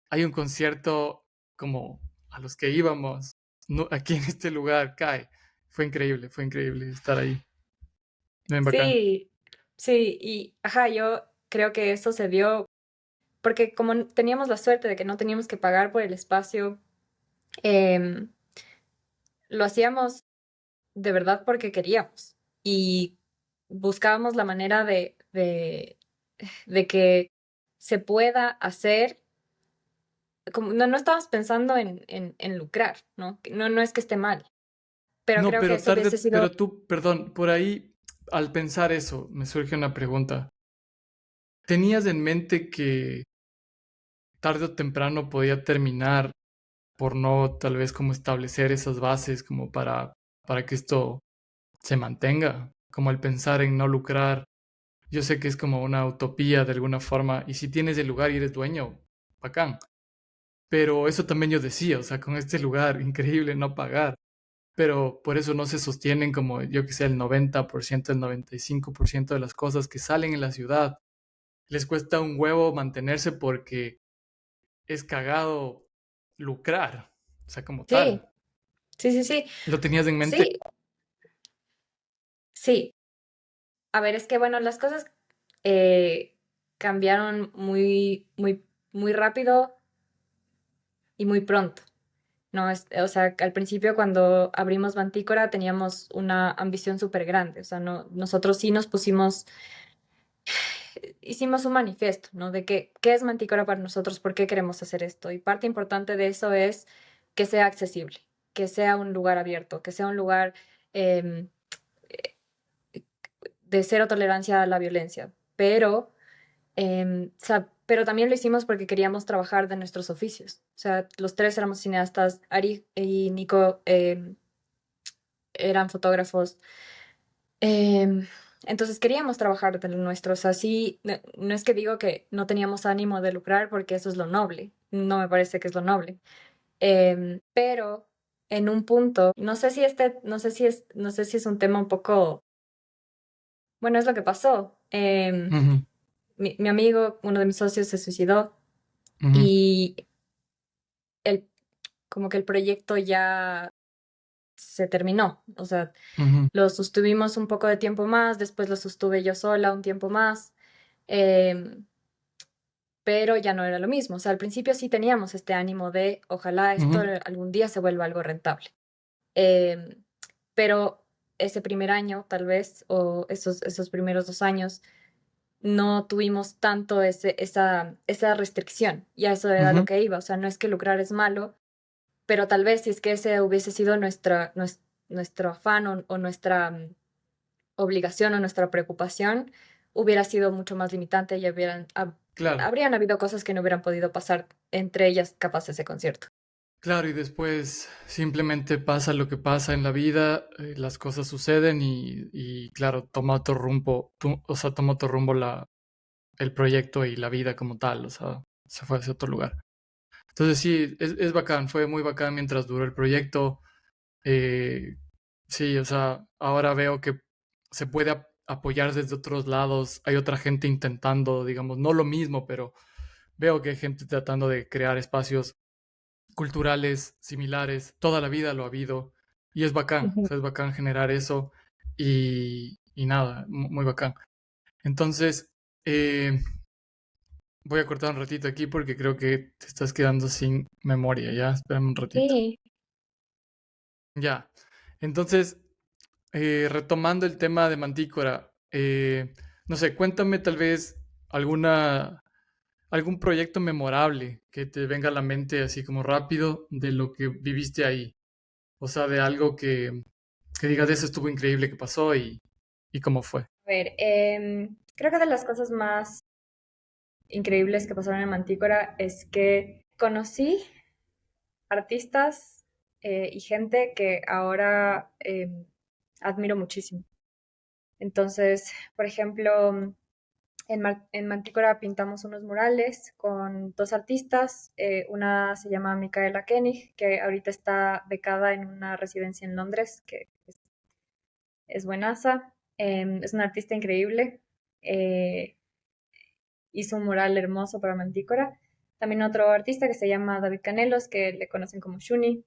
hay un concierto como a los que íbamos aquí en este lugar, cae. Fue increíble estar ahí. Bien bacán. Sí, sí. Y, ajá, yo creo que eso se dio porque como teníamos la suerte de que no teníamos que pagar por el espacio, em, lo hacíamos de verdad porque queríamos. Y buscábamos la manera de que se pueda hacer, como, no estamos pensando en lucrar, ¿no? No, no es que esté mal, pero No, creo que pero eso tarde, hubiese sido, pero tú, perdón, por ahí, al pensar eso, me surge una pregunta. ¿Tenías en mente que tarde o temprano podía terminar por no tal vez como establecer esas bases como para que esto se mantenga? Como el pensar en no lucrar. Yo sé que es como una utopía de alguna forma, y si tienes el lugar y eres dueño, bacán. Pero eso también yo decía, o sea, con este lugar, increíble no pagar. Pero por eso no se sostienen como, yo que sé, el 90%, el 95% de las cosas que salen en la ciudad. Les cuesta un huevo mantenerse porque es cagado lucrar, o sea, como sí, tal. sí, sí, sí, ¿Lo tenías en mente? sí, sí. A ver, es que bueno, las cosas cambiaron muy rápido y muy pronto. No, o sea, al principio cuando abrimos Mantícora teníamos una ambición súper grande, o sea, no, nosotros sí nos pusimos, hicimos un manifiesto, ¿no? De qué es Mantícora para nosotros, por qué queremos hacer esto. Y parte importante de eso es que sea accesible, que sea un lugar abierto, que sea un lugar em, de cero tolerancia a la violencia, pero pero también lo hicimos porque queríamos trabajar de nuestros oficios. O sea, los tres éramos cineastas, Ari y Nico eran fotógrafos. Em, entonces queríamos trabajar de lo nuestro. O sea, sí, no es que digo que no teníamos ánimo de lucrar porque eso es lo noble. No me parece que es lo noble. Pero en un punto, no sé si es un tema un poco, bueno, es lo que pasó. Ujú, Mi amigo, uno de mis socios, se suicidó ujú, y el, como que el proyecto ya se terminó. O sea, ujú, lo sostuvimos un poco de tiempo más, después lo sostuve yo sola un tiempo más, em, pero ya no era lo mismo. O sea, al principio sí teníamos este ánimo de ojalá esto ujú, algún día se vuelva algo rentable. Em, pero ese primer año, tal vez, o esos primeros 2 años, no tuvimos tanto esa restricción. Y a eso era lo ujú, que iba. O sea, no es que lucrar es malo, pero tal vez si es que ese hubiese sido nuestro afán o nuestra obligación o nuestra preocupación, hubiera sido mucho más limitante y claro. habrían habido cosas que no hubieran podido pasar, entre ellas capaz ese concierto. Claro, y después simplemente pasa lo que pasa en la vida, las cosas suceden y claro, toma otro rumbo, o sea, toma otro rumbo el proyecto y la vida como tal, o sea, se fue hacia otro lugar. Entonces sí, es bacán, fue muy bacán mientras duró el proyecto. eh, sí, o sea, ahora veo que se puede apoyar desde otros lados, hay otra gente intentando, digamos, no lo mismo, pero veo que hay gente tratando de crear espacios culturales similares, toda la vida lo ha habido y es bacán, o Ujú. sea, es bacán generar eso y nada, muy bacán. Entonces, eh, voy a cortar un ratito aquí porque creo que te estás quedando sin memoria, ya, espérame un ratito. Sí. Ya, entonces, retomando el tema de Mantícora, no sé, cuéntame tal vez algún proyecto memorable que te venga a la mente así como rápido de lo que viviste ahí. O sea, de algo que digas, eso estuvo increíble que pasó y cómo fue. A ver, creo que de las cosas más increíbles que pasaron en Mantícora es que conocí artistas y gente que ahora admiro muchísimo. Entonces, por ejemplo, en Mantícora pintamos unos murales con dos artistas. Una se llama Micaela Koenig, que ahorita está becada en una residencia en Londres, que es buenaza. Es una artista increíble. Eh, Hizo un mural hermoso para Mantícora. También otro artista que se llama David Canelos, que le conocen como Shuni,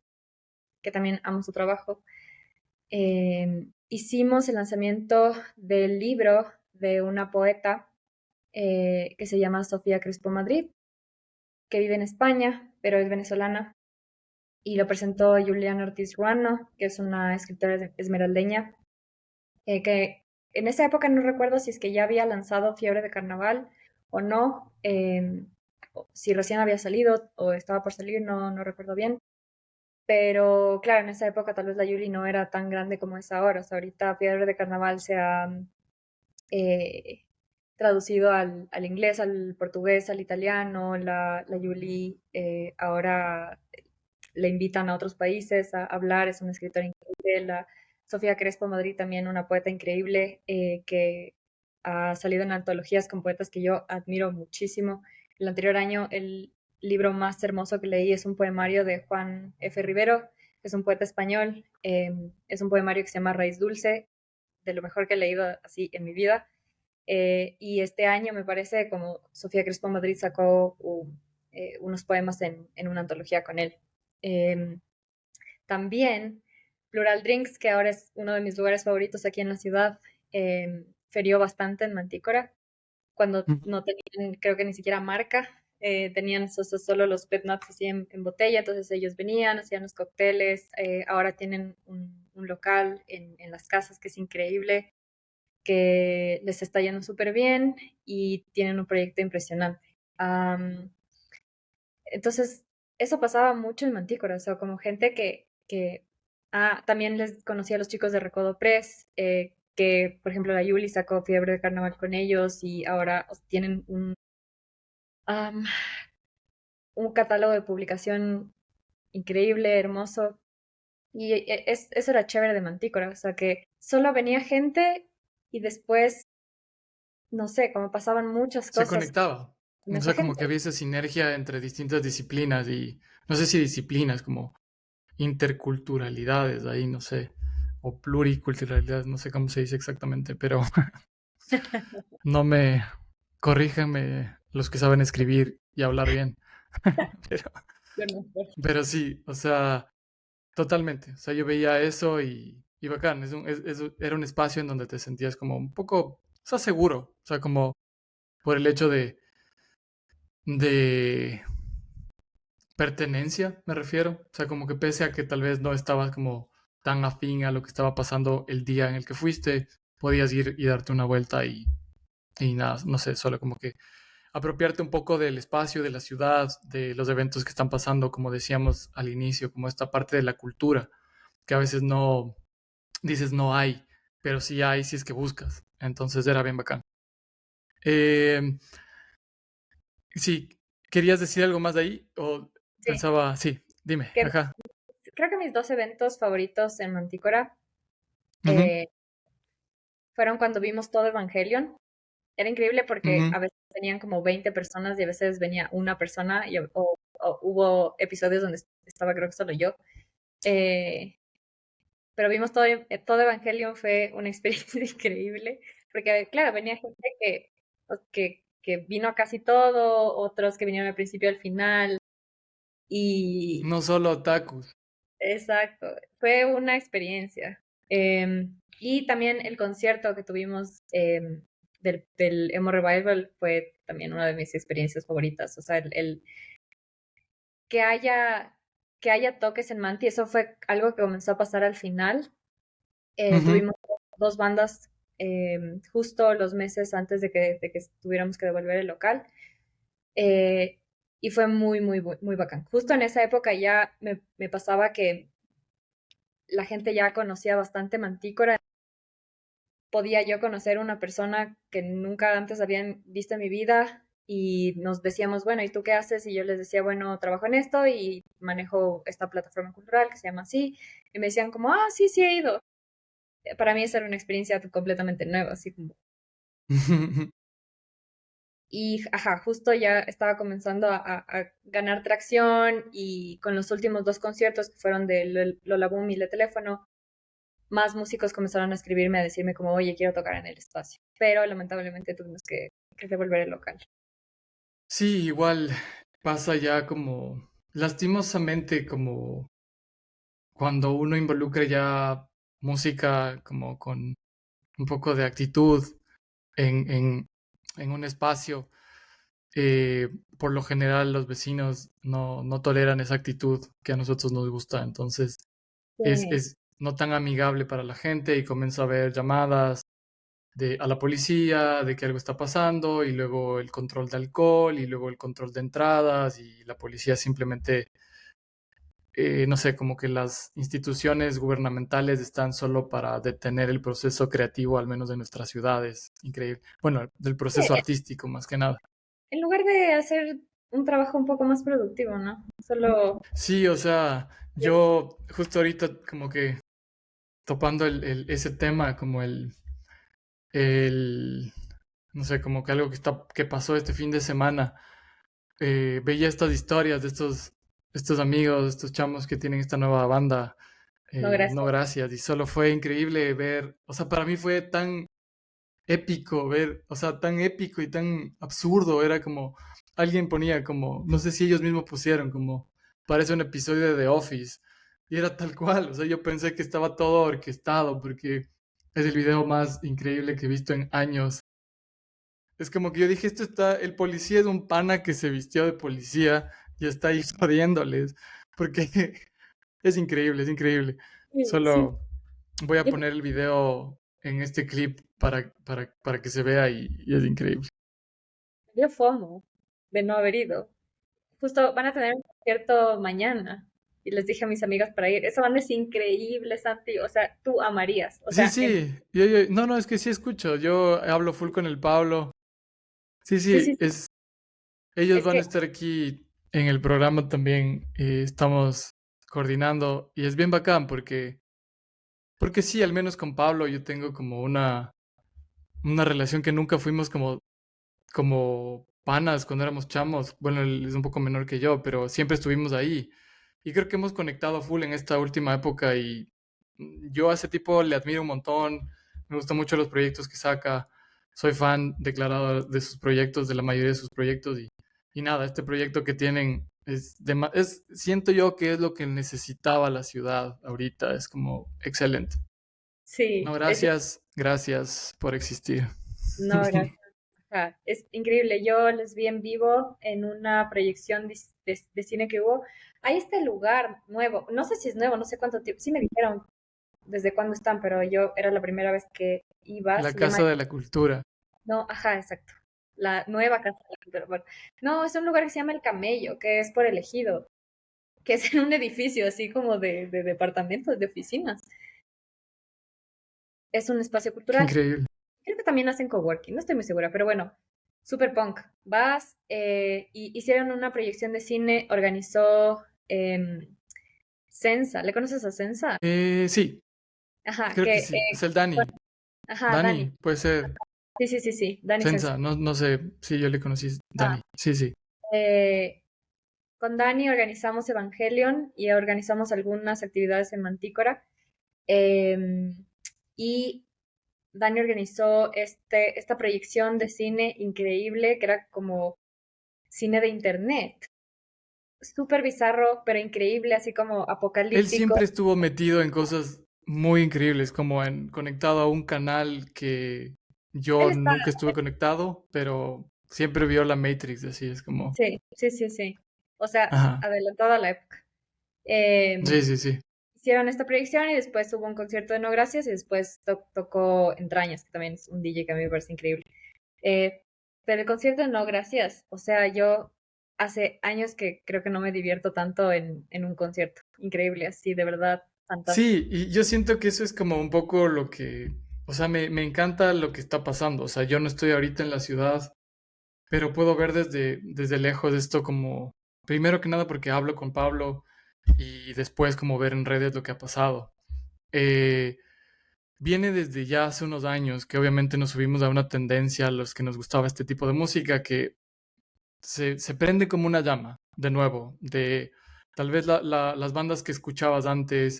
que también amo su trabajo. Hicimos el lanzamiento del libro de una poeta que se llama Sofía Crespo Madrid, que vive en España, pero es venezolana, y lo presentó Juliana Ortiz Ruano, que es una escritora esmeraldeña, que en esa época no recuerdo si es que ya había lanzado Fiebre de Carnaval o no, si recién había salido o estaba por salir, no recuerdo bien. Pero claro, en esa época tal vez la Yuli no era tan grande como es ahora. O sea, ahorita Fiebre de Carnaval se ha eh, traducido al inglés, al portugués, al italiano. La Yuli ahora le invitan a otros países a hablar, es una escritora increíble. La Sofía Crespo Madrid también, una poeta increíble que ha salido en antologías con poetas que yo admiro muchísimo. El anterior año el libro más hermoso que leí es un poemario de Juan F. Rivero, que es un poeta español. Es un poemario que se llama Raíz Dulce, de lo mejor que he leído así en mi vida. Y este año me parece como Sofía Crespo Madrid sacó unos poemas en una antología con él. Eh, También Plural Drinks, que ahora es uno de mis lugares favoritos aquí en la ciudad, ferió bastante en Mantícora, cuando Ujú. no tenían, creo que ni siquiera marca, tenían solo los pet nuts así en botella, entonces ellos venían, hacían los cócteles, ahora tienen un local en las casas que es increíble, que les está yendo súper bien y tienen un proyecto impresionante. Entonces, eso pasaba mucho en Mantícora, o sea, como gente también les conocí a los chicos de Recodo Press, que por ejemplo la Yuli sacó Fiebre de Carnaval con ellos y ahora tienen Am, un catálogo de publicación increíble, hermoso. Y eso era chévere de Mantícora, o sea que solo venía gente y después, no sé, como pasaban muchas Se cosas conectaba. con O esa sea, como que gente. había esa sinergia entre distintas disciplinas y, no sé si disciplinas, como interculturalidades ahí, no sé, o pluriculturalidad, no sé cómo se dice exactamente, pero no me, corríjanme los que saben escribir y hablar bien. Pero, Yo no sé. pero sí, o sea, totalmente. O sea, yo veía eso y bacán. Era un espacio en donde te sentías como un poco, o sea, seguro. O sea, como por el hecho de pertenencia, me refiero. O sea, como que pese a que tal vez no estabas como tan afín a lo que estaba pasando el día en el que fuiste, podías ir y darte una vuelta y nada, no sé, solo como que apropiarte un poco del espacio, de la ciudad, de los eventos que están pasando, como decíamos al inicio, como esta parte de la cultura, que a veces no dices no hay, pero sí hay si es que buscas. Entonces era bien bacán. Eh, sí, ¿querías decir algo más de ahí? O Sí, pensaba, sí, dime, que ajá. creo que mis dos eventos favoritos en Mantícora Ujú, eh, fueron cuando vimos todo Evangelion. Era increíble porque ujú. a veces venían como 20 personas y a veces venía una persona o hubo episodios donde estaba creo que solo yo. Eh, pero vimos todo Evangelion, fue una experiencia increíble, porque claro, venía gente que vino a casi todo, otros que vinieron al principio y al final, y No solo otakus. exacto, fue una experiencia. Y también el concierto que tuvimos del Emo Revival fue también una de mis experiencias favoritas, o sea, que haya, que haya toques en Manti, eso fue algo que comenzó a pasar al final. Ujú. Tuvimos dos bandas justo los meses antes de que tuviéramos que devolver el local. eh, y fue muy, muy, muy bacán. Justo en esa época ya me pasaba que la gente ya conocía bastante Mantícora. Podía yo conocer una persona que nunca antes habían visto en mi vida y nos decíamos, bueno, ¿y tú qué haces? Y yo les decía, bueno, trabajo en esto y manejo esta plataforma cultural que se llama así. Y me decían como, ah, sí, sí he ido. Para mí esa era una experiencia completamente nueva, así como. Y, ajá, justo ya estaba comenzando a ganar tracción y con los últimos dos conciertos que fueron de Lola Boom y Le Teléfono, más músicos comenzaron a escribirme, a decirme como, oye, quiero tocar en el espacio. Pero lamentablemente tuvimos que devolver el local. Sí, igual pasa ya como, lastimosamente, como cuando uno involucra ya música como con un poco de actitud en, en, en un espacio, por lo general los vecinos no toleran esa actitud que a nosotros nos gusta, entonces Sí, es no tan amigable para la gente y comienza a haber llamadas a la policía de que algo está pasando y luego el control de alcohol y luego el control de entradas y la policía simplemente, no sé, como que las instituciones gubernamentales están solo para detener el proceso creativo, al menos de nuestras ciudades. Increíble. Bueno, del proceso artístico más que nada. en lugar de hacer un trabajo un poco más productivo, ¿no? Solo. Sí, o sea, yo justo ahorita como que topando ese tema, como el, no sé, como que algo que pasó este fin de semana. Veía estas historias de estos amigos, estos chamos que tienen esta nueva banda, No, No gracias. Gracias, y solo fue increíble ver, o sea, para mí fue tan épico ver, o sea, tan épico y tan absurdo, era como, alguien ponía como, no sé si ellos mismos pusieron, como, parece un episodio de The Office, y era tal cual, o sea, yo pensé que estaba todo orquestado, porque es el video más increíble que he visto en años. Es como que yo dije, esto está, el policía es un pana que se vistió de policía y está ahí jodiéndoles, porque es increíble, es increíble. Sí, sí. Solo voy a Yo poner el video en este clip para que se vea y es increíble. me dio FOMO de no haber ido. Justo van a tener un concierto mañana y les dije a mis amigas para ir. Esa banda es increíble, Santi. O sea, tú amarías. O Sí, sea, sí, no, no, es que sí escucho, yo hablo full con el Pablo. Sí, sí, sí, sí, sí. Ellos Es van a que estar aquí en el programa también. Estamos coordinando y es bien bacán porque sí, al menos con Pablo yo tengo como una relación que nunca fuimos como panas cuando éramos chamos. Bueno, él es un poco menor que yo, pero siempre estuvimos ahí. Y creo que hemos conectado full en esta última época y yo a ese tipo le admiro un montón. Me gustan mucho los proyectos que saca. Soy fan declarado de sus proyectos, de la mayoría de sus proyectos y nada, este proyecto que tienen siento yo que es lo que necesitaba la ciudad ahorita. Es como excelente. No, sí, gracias, gracias por existir. no, gracias. Ajá, es increíble. Yo les vi en vivo en una proyección de cine que hubo. Hay este lugar nuevo, no sé si es nuevo, no sé cuánto tiempo, sí me dijeron desde cuándo están, pero yo era la primera vez que iba, La se llama, Casa de la Cultura. no, ajá, exacto, la nueva Casa de la Cultura. Bueno, no, es un lugar que se llama El Camello, que es por el Ejido, que es en un edificio así como de departamentos, de oficinas. Es un espacio Qué cultural. increíble. Creo que también hacen coworking, no estoy muy segura, pero bueno, super punk. Vas y hicieron una proyección de cine, organizó Sensa. ¿Le conoces a Sensa? Sí, Ajá, creo que, que sí. Es el Dani. bueno, ajá, Dani. Dani, puede ser. Sí, sí, sí, sí, Dani Sensa. Sensa, no, no sé si yo le conocí. Ah, Dani, sí, sí. eh, con Dani organizamos Evangelion y organizamos algunas actividades en Mantícora. Y Dani organizó esta proyección de cine increíble que era como cine de internet. Súper bizarro, pero increíble, así como Él apocalíptico. siempre estuvo metido en cosas muy increíbles, como conectado a un canal que Él yo está, nunca estuve conectado, pero siempre vio la Matrix, así es como. sí, sí, sí, sí. O sea, Ajá. adelantada a la época. Eh, Sí, sí, sí. hicieron esta proyección y después hubo un concierto de No Gracias y después tocó Entrañas, que también es un DJ que a mí me parece increíble. Eh, pero el concierto de No Gracias, o sea, yo hace años que creo que no me divierto tanto en un concierto. Increíble, así, de verdad, fantástico. Sí, y yo siento que eso es como un poco lo que, o sea, me encanta lo que está pasando. O sea, yo no estoy ahorita en la ciudad, pero puedo ver desde lejos esto como, primero que nada porque hablo con Pablo y después como ver en redes lo que ha pasado. Eh, Viene desde ya hace unos años que obviamente nos subimos a una tendencia a los que nos gustaba este tipo de música que se prende como una llama, de nuevo, de tal vez las bandas que escuchabas antes,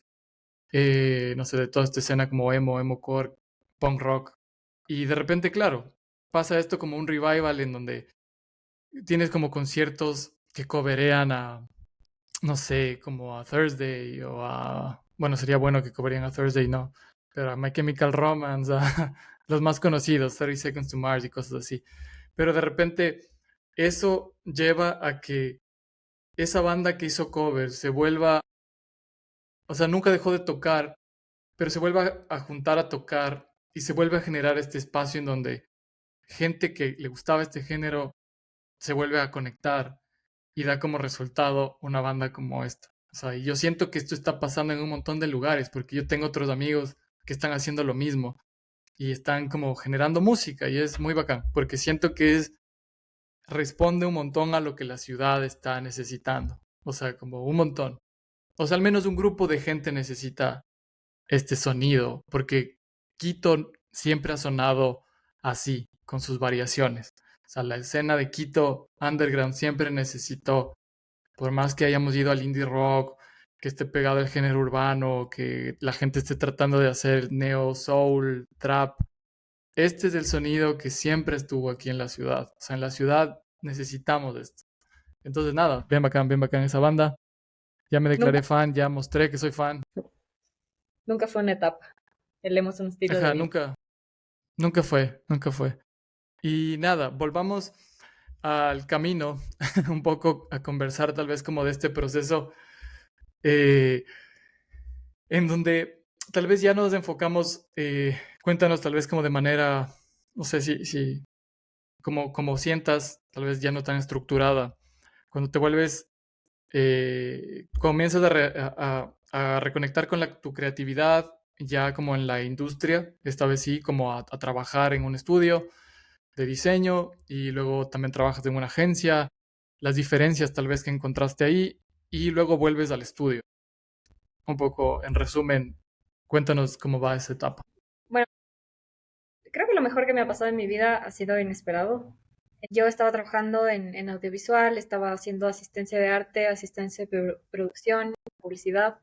no sé, de toda esta escena como emo core, punk rock, y de repente, claro, pasa esto como un revival en donde tienes como conciertos que coverean a, no sé, como a Thursday o a, bueno, sería bueno que coverían a Thursday, no, pero a My Chemical Romance, a los más conocidos, 30 Seconds to Mars y cosas así. Pero de repente eso lleva a que esa banda que hizo covers se vuelva, o sea, nunca dejó de tocar, pero se vuelve a juntar a tocar y se vuelve a generar este espacio en donde gente que le gustaba este género se vuelve a conectar y da como resultado una banda como esta. O sea, y yo siento que esto está pasando en un montón de lugares, porque yo tengo otros amigos que están haciendo lo mismo y están como generando música y es muy bacán, porque siento que responde un montón a lo que la ciudad está necesitando. O sea, como un montón. O sea, al menos un grupo de gente necesita este sonido, porque Quito siempre ha sonado así, con sus variaciones. O sea, la escena de Quito Underground siempre necesitó, por más que hayamos ido al indie rock, que esté pegado al género urbano, que la gente esté tratando de hacer neo, soul, trap, este es el sonido que siempre estuvo aquí en la ciudad. O sea, en la ciudad necesitamos esto. Entonces, nada, bien bacán esa banda. Ya me Nunca, declaré fan, ya mostré que soy fan. nunca fue una etapa. Tenemos un estilo de Ajá, vida. nunca fue, nunca fue. Y nada, volvamos al camino, un poco a conversar tal vez como de este proceso eh, en donde tal vez ya nos enfocamos, cuéntanos tal vez como de manera, no sé si como sientas, tal vez ya no tan estructurada, cuando te vuelves, comienzas a reconectar con tu creatividad, ya como en la industria, esta vez sí, como a trabajar en un estudio de diseño y luego también trabajas en una agencia. las diferencias tal vez que encontraste ahí y luego vuelves al estudio. Un poco, en resumen, cuéntanos cómo va esa etapa. Bueno, creo que lo mejor que me ha pasado en mi vida ha sido inesperado. Yo estaba trabajando en audiovisual, estaba haciendo asistencia de arte, asistencia de producción, publicidad.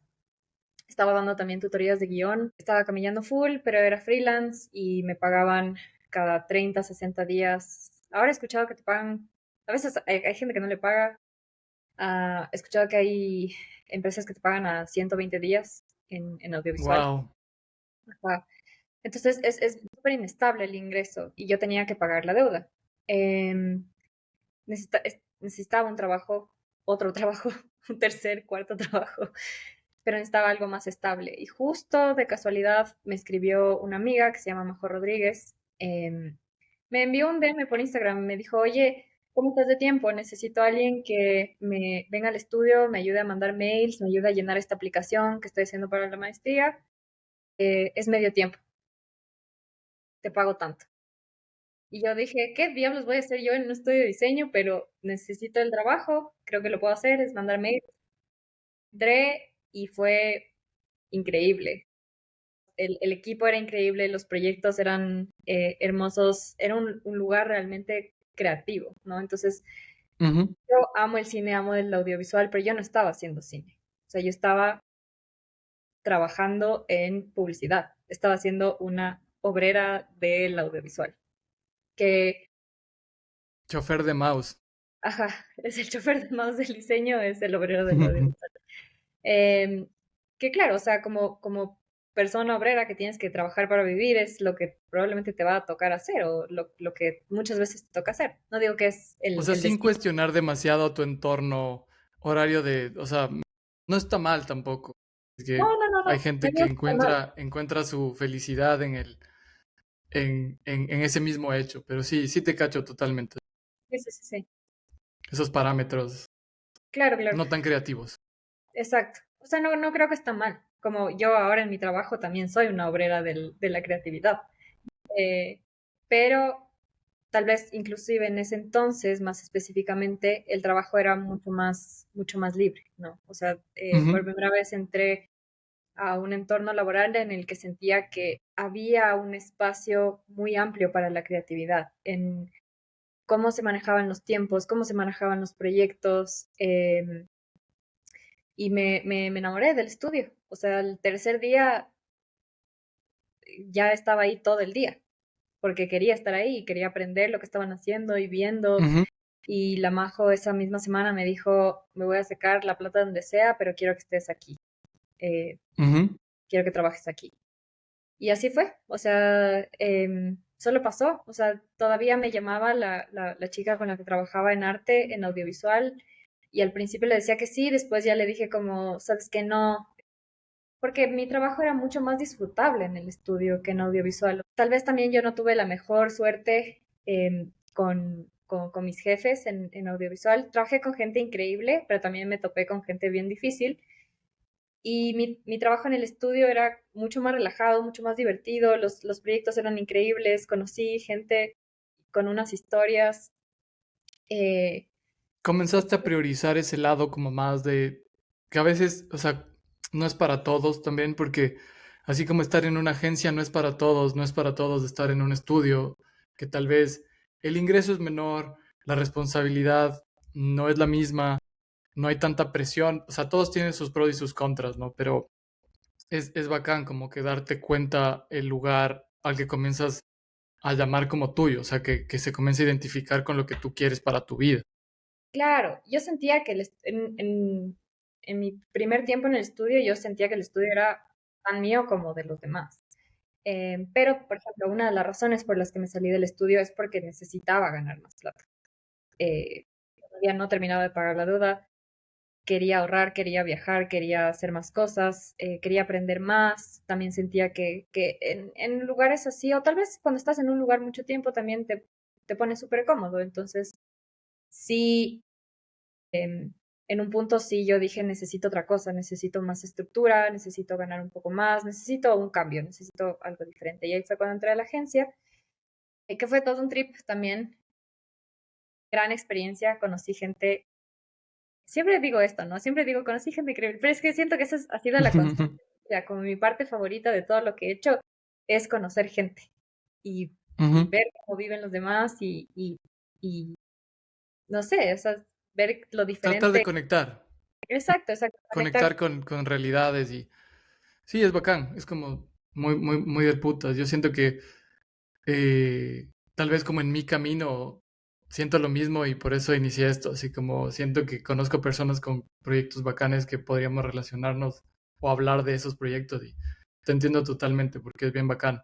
Estaba dando también tutorías de guión. Estaba camellando full, pero era freelance y me pagaban cada 30, 60 días. Ahora he escuchado que te pagan, a veces hay gente que no le paga. He escuchado que hay empresas que te pagan a 120 días en audiovisual. Wow. Ajá. Entonces es súper inestable el ingreso y yo tenía que pagar la deuda. Em, necesitaba un trabajo, otro trabajo, un tercer, cuarto trabajo, pero necesitaba algo más estable. Y justo de casualidad me escribió una amiga que se llama Majo Rodríguez. Me envió un DM por Instagram, me dijo, oye, ¿cómo estás de tiempo? Necesito a alguien que me venga al estudio, me ayude a mandar mails, me ayude a llenar esta aplicación que estoy haciendo para la maestría. Es medio tiempo, te pago tanto. Y yo dije, ¿qué diablos voy a hacer yo en un estudio de diseño? Pero necesito el trabajo, creo que lo puedo hacer, es mandar mails. Entré y fue increíble. El equipo era increíble, los proyectos eran hermosos, era un lugar realmente creativo, ¿no? Entonces, Ujú. yo amo el cine, amo el audiovisual, pero yo no estaba haciendo cine. O sea, yo estaba trabajando en publicidad, estaba siendo una obrera del audiovisual, que, Chofer de mouse. ajá, es el chofer de mouse del diseño, es el obrero del audiovisual. Eh, que claro, o sea, como persona obrera que tienes que trabajar para vivir es lo que probablemente te va a tocar hacer o lo que muchas veces te toca hacer. No digo que es O sea, el sin destino. cuestionar demasiado tu entorno horario de, o sea, no está mal tampoco. Es No, que no, no, hay no, no gente que digo que está mal. encuentra su felicidad en en ese mismo hecho, pero sí, sí te cacho totalmente. Sí, sí, sí, sí. Esos parámetros Claro, claro, no tan creativos. exacto. O sea, no, no creo que está mal. Como yo ahora en mi trabajo también soy una obrera de la creatividad. Eh, pero tal vez inclusive en ese entonces, más específicamente, el trabajo era mucho más libre, ¿no? O sea, por Ujú, primera vez entré a un entorno laboral en el que sentía que había un espacio muy amplio para la creatividad, en cómo se manejaban los tiempos, cómo se manejaban los proyectos, y me enamoré del estudio. O sea, el tercer día ya estaba ahí todo el día, porque quería estar ahí y quería aprender lo que estaban haciendo y viendo. ujú, Y la Majo esa misma semana me dijo, me voy a sacar la plata donde sea, pero quiero que estés aquí, eh, ujú. quiero que trabajes aquí. Y así fue, o sea, solo pasó, o sea, todavía me llamaba la chica con la que trabajaba en arte, en audiovisual, y al principio le decía que sí, después ya le dije como, sabes que no, porque mi trabajo era mucho más disfrutable en el estudio que en audiovisual. Tal vez también yo no tuve la mejor suerte con mis jefes en audiovisual. Trabajé con gente increíble, pero también me topé con gente bien difícil. Y mi trabajo en el estudio era mucho más relajado, mucho más divertido. Los proyectos eran increíbles. Conocí gente con unas historias. eh, Comenzaste a priorizar ese lado como más de que a veces, o sea, no es para todos también, porque así como estar en una agencia no es para todos, no es para todos estar en un estudio, que tal vez el ingreso es menor, la responsabilidad no es la misma, no hay tanta presión, o sea, todos tienen sus pros y sus contras, ¿no? Pero es bacán como que darte cuenta el lugar al que comienzas a llamar como tuyo, o sea, que se comienza a identificar con lo que tú quieres para tu vida. claro, yo sentía que en mi primer tiempo en el estudio, yo sentía que el estudio era tan mío como de los demás. Pero, por ejemplo, una de las razones por las que me salí del estudio es porque necesitaba ganar más plata. Todavía no terminaba de pagar la deuda, quería ahorrar, quería viajar, quería hacer más cosas, quería aprender más. También sentía que en lugares así, o tal vez cuando estás en un lugar mucho tiempo, también te pones súper cómodo. Entonces, sí, en un punto sí yo dije, necesito otra cosa, necesito más estructura, necesito ganar un poco más, necesito un cambio, necesito algo diferente. Y ahí fue cuando entré a la agencia, que fue todo un trip también, gran experiencia, conocí gente siempre digo esto, ¿no? Siempre digo, conocí gente increíble, pero es que siento que esa ha sido la constante. O sea, como mi parte favorita de todo lo que he hecho es conocer gente y, y Ujú. ver cómo viven los demás y no sé, o sea, ver lo Tratar de diferente. conectar, Exacto, exacto, conectar. conectar con realidades y sí, es bacán, es como muy, muy, muy del putas. Yo siento que tal vez como en mi camino siento lo mismo y por eso inicié esto, así como siento que conozco personas con proyectos bacanes que podríamos relacionarnos o hablar de esos proyectos y te entiendo totalmente porque es bien bacán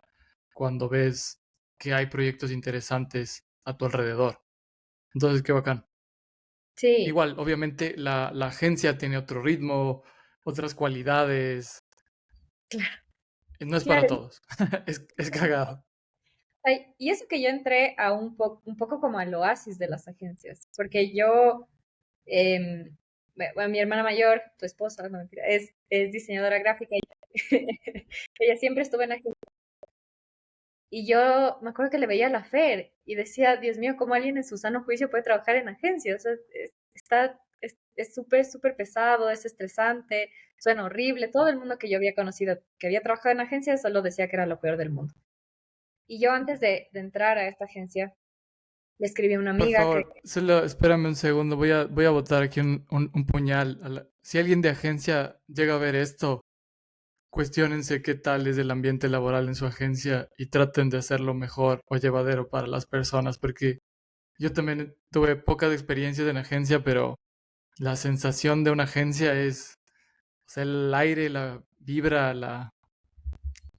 cuando ves que hay proyectos interesantes a tu alrededor. Entonces, qué bacán. Sí, Igual, obviamente la agencia tiene otro ritmo, otras cualidades, claro, no es para claro. todos, es cagado. Ay, y eso que yo entré a un poco como al oasis de las agencias, porque yo, bueno, mi hermana mayor, tu esposa, no mentira, es diseñadora gráfica y ella siempre estuvo en agencias. Y yo me acuerdo que le veía a la Fer y decía, Dios mío, ¿cómo alguien en su sano juicio puede trabajar en agencias? O sea, es súper, súper pesado, es estresante, suena horrible. Todo el mundo que yo había conocido que había trabajado en agencias solo decía que era lo peor del mundo. Y yo antes de entrar a esta agencia, le escribí a una Por amiga que, favor, solo espérame un segundo, voy a botar aquí un puñal. Si alguien de agencia llega a ver esto, cuestiónense qué tal es el ambiente laboral en su agencia y traten de hacerlo mejor o llevadero para las personas, porque yo también tuve pocas experiencias en agencia, pero la sensación de una agencia es, o sea, el aire, la vibra, la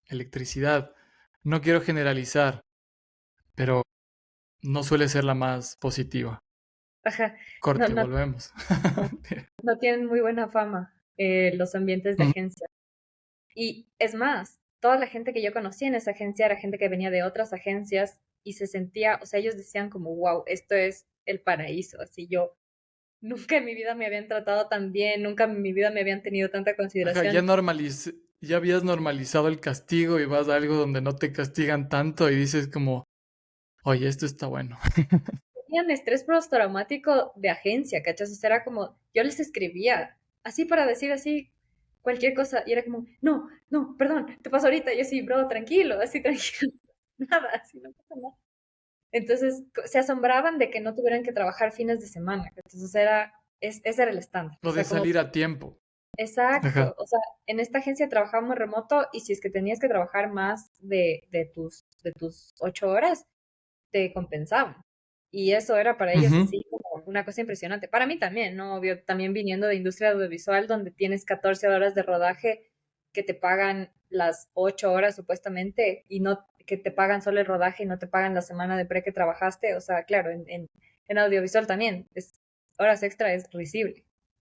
electricidad. No quiero generalizar, pero no suele ser la más positiva. ajá, no, Corte, no, volvemos. no, no tienen muy buena fama los ambientes de Ujú. agencia. Y es más, toda la gente que yo conocí en esa agencia era gente que venía de otras agencias y se sentía, o sea, ellos decían como, wow, esto es el paraíso. Así yo, nunca en mi vida me habían tratado tan bien, nunca en mi vida me habían tenido tanta Ajá, consideración. ya habías normalizado el castigo y vas a algo donde no te castigan tanto y dices como, oye, esto está bueno. Tenían estrés postraumático de agencia, ¿cachas? O sea, era como, yo les escribía, así para decir así cualquier cosa, y era como, no, no, perdón, te paso ahorita, y yo sí, bro, tranquilo, así tranquilo, nada, así no pasa nada. Entonces, se asombraban de que no tuvieran que trabajar fines de semana, entonces ese era el estándar, o O de sea, como, salir a tiempo. Ajá. exacto, o sea, en esta agencia trabajábamos remoto, y si es que tenías que trabajar más de tus 8 horas, te compensaban. Y eso era para ellos Ujú. así como una cosa impresionante. Para mí también, ¿no? Obvio, también viniendo de industria audiovisual, donde tienes 14 horas de rodaje que te pagan las 8 horas supuestamente y no que te pagan solo el rodaje y no te pagan la semana de pre que trabajaste. O sea, claro, en audiovisual también horas extra es risible.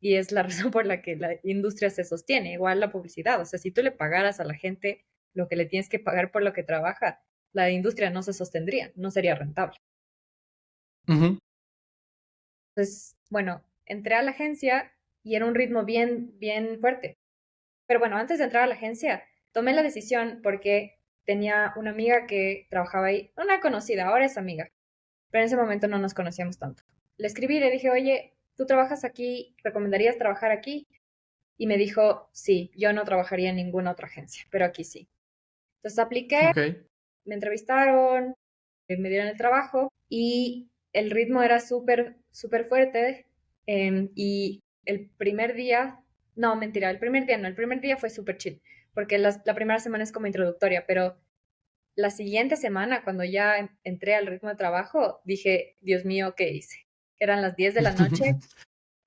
Y es la razón por la que la industria se sostiene, igual la publicidad. O sea, si tú le pagaras a la gente lo que le tienes que pagar por lo que trabaja, la industria no se sostendría, no sería rentable. Ujú. Entonces, bueno, entré a la agencia y era un ritmo bien, bien fuerte. Pero bueno, antes de entrar a la agencia, tomé la decisión porque tenía una amiga que trabajaba ahí, una conocida, ahora es amiga, pero en ese momento no nos conocíamos tanto. Le escribí y le dije, oye, ¿tú trabajas aquí? ¿Recomendarías trabajar aquí? Y me dijo, sí, yo no trabajaría en ninguna otra agencia, pero aquí sí. Entonces apliqué, Ok. me entrevistaron, me dieron el trabajo y el ritmo era súper, súper fuerte. Y el primer día, no, mentira, el primer día no, el primer día fue súper chill, porque la primera semana es como introductoria, pero la siguiente semana, cuando ya entré al ritmo de trabajo, dije, Dios mío, ¿qué hice? Eran las 10 de la noche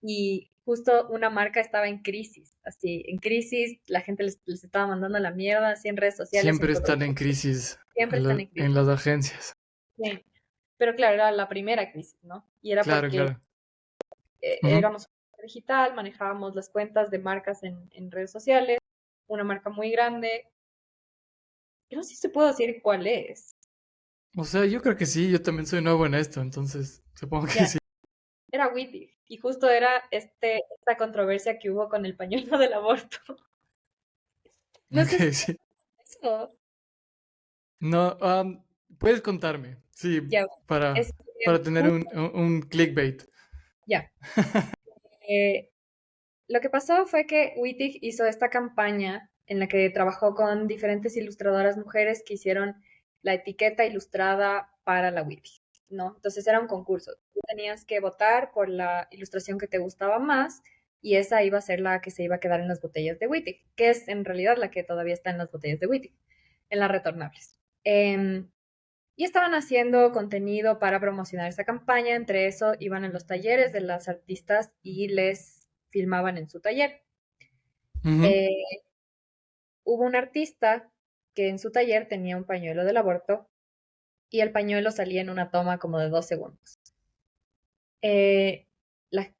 y justo una marca estaba en crisis, así, en crisis, la gente les estaba mandando la mierda, así en redes sociales, en Siempre todo, están en crisis siempre están en en crisis. las agencias. Sí. Pero claro, era la primera crisis, ¿no? Y era Claro, porque claro. Ujú. éramos digital, manejábamos las cuentas de marcas en redes sociales, una marca muy grande. Yo no sé si se puede decir cuál es. O sea, yo creo que sí, yo también soy nuevo en esto, entonces supongo que Ya, sí. era Witty. Y justo era esta controversia que hubo con el pañuelo del aborto. No sé si Ok, sí. eso. No, puedes contarme, sí, Ya, para, es para tener justo, un clickbait. ya. Eh, lo que pasó fue que Wittig hizo esta campaña en la que trabajó con diferentes ilustradoras mujeres que hicieron la etiqueta ilustrada para la Wittig, ¿no? Entonces era un concurso. Tú tenías que votar por la ilustración que te gustaba más y esa iba a ser la que se iba a quedar en las botellas de Wittig, que es en realidad la que todavía está en las botellas de Wittig, en las retornables. Y estaban haciendo contenido para promocionar esa campaña. Entre eso iban a los talleres de las artistas y les filmaban en su taller. Ujú. Eh, Hubo un artista que en su taller tenía un pañuelo del aborto y el pañuelo salía en una toma como de 2 segundos. Eh,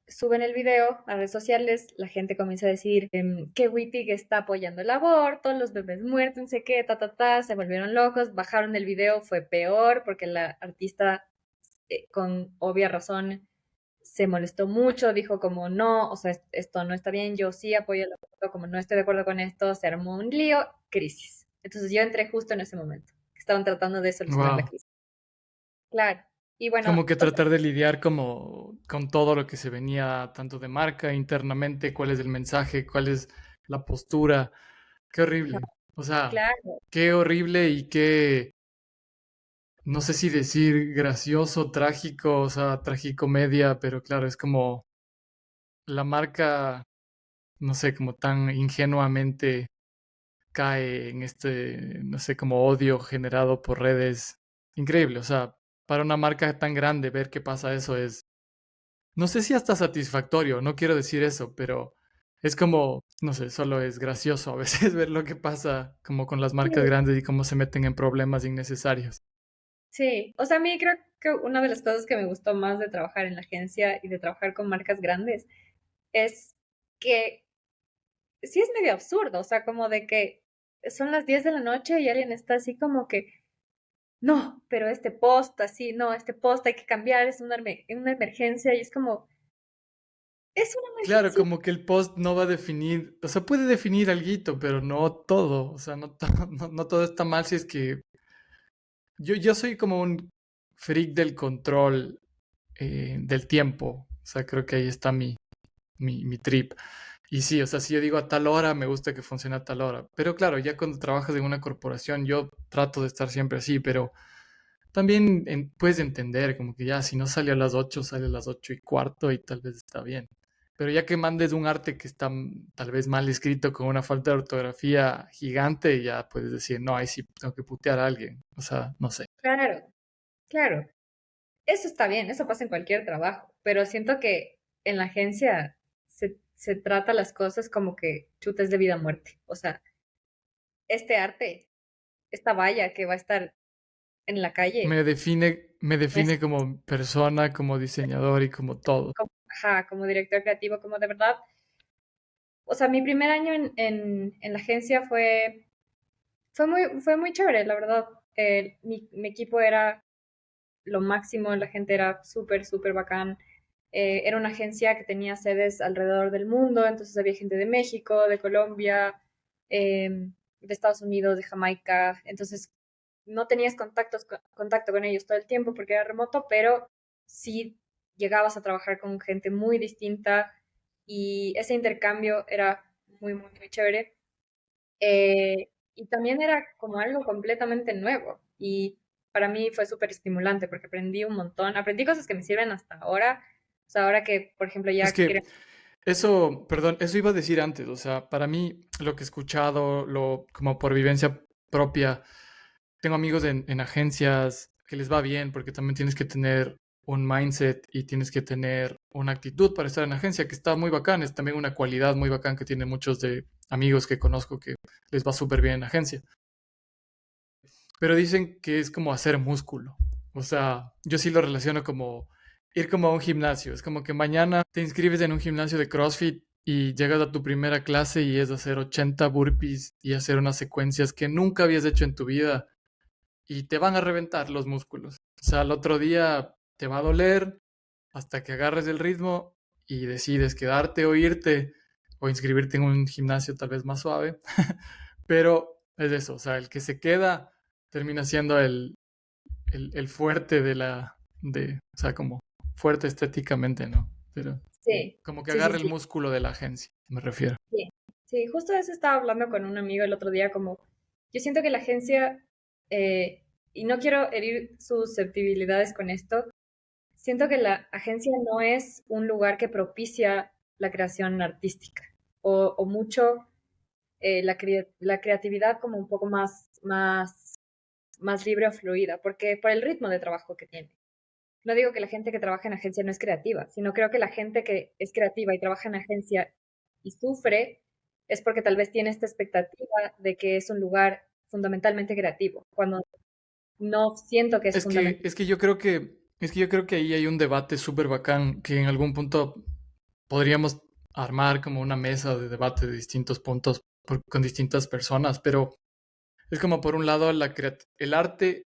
Suben el video a redes sociales, la gente comienza a decir que Wittig está apoyando el aborto, los bebés muertos, no sé qué, se volvieron locos, bajaron el video, fue peor porque la artista, con obvia razón, se molestó mucho, dijo como no, o sea, esto no está bien, yo sí apoyo el aborto, como no estoy de acuerdo con esto, se armó un lío, crisis. Entonces yo entré justo en ese momento, estaban tratando de solucionar la Wow. crisis. Claro. Y bueno, Como que o sea, tratar de lidiar como con todo lo que se venía tanto de marca internamente, cuál es el mensaje, cuál es la postura. Qué ajá, horrible. O sea, claro, qué horrible y qué, no sé si decir gracioso, trágico, o sea, tragicomedia, pero claro, es como la marca, no sé, como tan ingenuamente cae en este, no sé, como odio generado por redes. Increíble, o sea, para una marca tan grande ver que pasa eso es, no sé si hasta satisfactorio, no quiero decir eso, pero es como, no sé, solo es gracioso a veces ver lo que pasa como con las sí, marcas grandes y cómo se meten en problemas innecesarios. sí. O sea, a mí creo que una de las cosas que me gustó más de trabajar en la agencia y de trabajar con marcas grandes es que sí es medio absurdo, o sea, como de que son las 10 de la noche y alguien está así como que no, pero este post así, no, este post hay que cambiar, es una emergencia y es como, es una Claro, emergencia. como que el post no va a definir, o sea, puede definir alguito, pero no todo, o sea, no, no todo está mal si es que yo soy como un freak del control del tiempo, o sea, creo que ahí está mi trip. Y sí, o sea, si yo digo a tal hora, me gusta que funcione a tal hora. Pero claro, ya cuando trabajas en una corporación, yo trato de estar siempre así, pero también puedes entender como que ya, si no sale a las 8 sale a las 8:15 y tal vez está bien. Pero ya que mandes un arte que está tal vez mal escrito con una falta de ortografía gigante, ya puedes decir, no, ahí sí tengo que putear a alguien. O sea, no sé. Claro, claro, eso está bien, eso pasa en cualquier trabajo, pero siento que en la agencia se trata las cosas como que chutes de vida a muerte. O sea, este arte, esta valla que va a estar en la calle, Me no es define como persona, como diseñador y como todo. como, ajá, como director creativo, como de verdad. O sea, mi primer año en la agencia fue muy chévere, la verdad. Mi equipo era lo máximo, la gente era súper, súper bacán. Era una agencia que tenía sedes alrededor del mundo, entonces había gente de México, de Colombia, de Estados Unidos, de Jamaica. Entonces no tenías contacto con ellos todo el tiempo porque era remoto, pero sí llegabas a trabajar con gente muy distinta y ese intercambio era muy, muy, muy chévere. Y también era como algo completamente nuevo y para mí fue súper estimulante porque aprendí un montón, aprendí cosas que me sirven hasta ahora, o sea, ahora que, por ejemplo, Es ya que creo, eso, perdón, eso iba a decir antes, o sea, para mí lo que he escuchado, como por vivencia propia, tengo amigos en agencias que les va bien porque también tienes que tener un mindset y tienes que tener una actitud para estar en agencia que está muy bacán, es también una cualidad muy bacán que tienen muchos de amigos que conozco que les va súper bien en agencia. Pero dicen que es como hacer músculo. O sea, yo sí lo relaciono como ir como a un gimnasio. Es como que mañana te inscribes en un gimnasio de CrossFit y llegas a tu primera clase y es hacer 80 burpees y hacer unas secuencias que nunca habías hecho en tu vida y te van a reventar los músculos. O sea, al otro día te va a doler hasta que agarres el ritmo y decides quedarte o irte o inscribirte en un gimnasio tal vez más suave. Pero es eso, o sea, el que se queda termina siendo el fuerte o sea, como fuerte estéticamente, ¿no? Pero Sí, como que sí, sí, agarre el sí, músculo de la agencia, me refiero. sí. Sí, justo de eso estaba hablando con un amigo el otro día, como yo siento que la agencia, eh, y no quiero herir susceptibilidades con esto, siento que la agencia no es un lugar que propicia la creación artística o mucho la creatividad como un poco más libre o fluida, porque por el ritmo de trabajo que tiene. No digo que la gente que trabaja en agencia no es creativa, sino creo que la gente que es creativa y trabaja en agencia y sufre es porque tal vez tiene esta expectativa de que es un lugar fundamentalmente creativo, cuando no siento que es fundamental. Es que yo creo que ahí hay un debate súper bacán que en algún punto podríamos armar como una mesa de debate de distintos puntos con distintas personas, pero es como por un lado el arte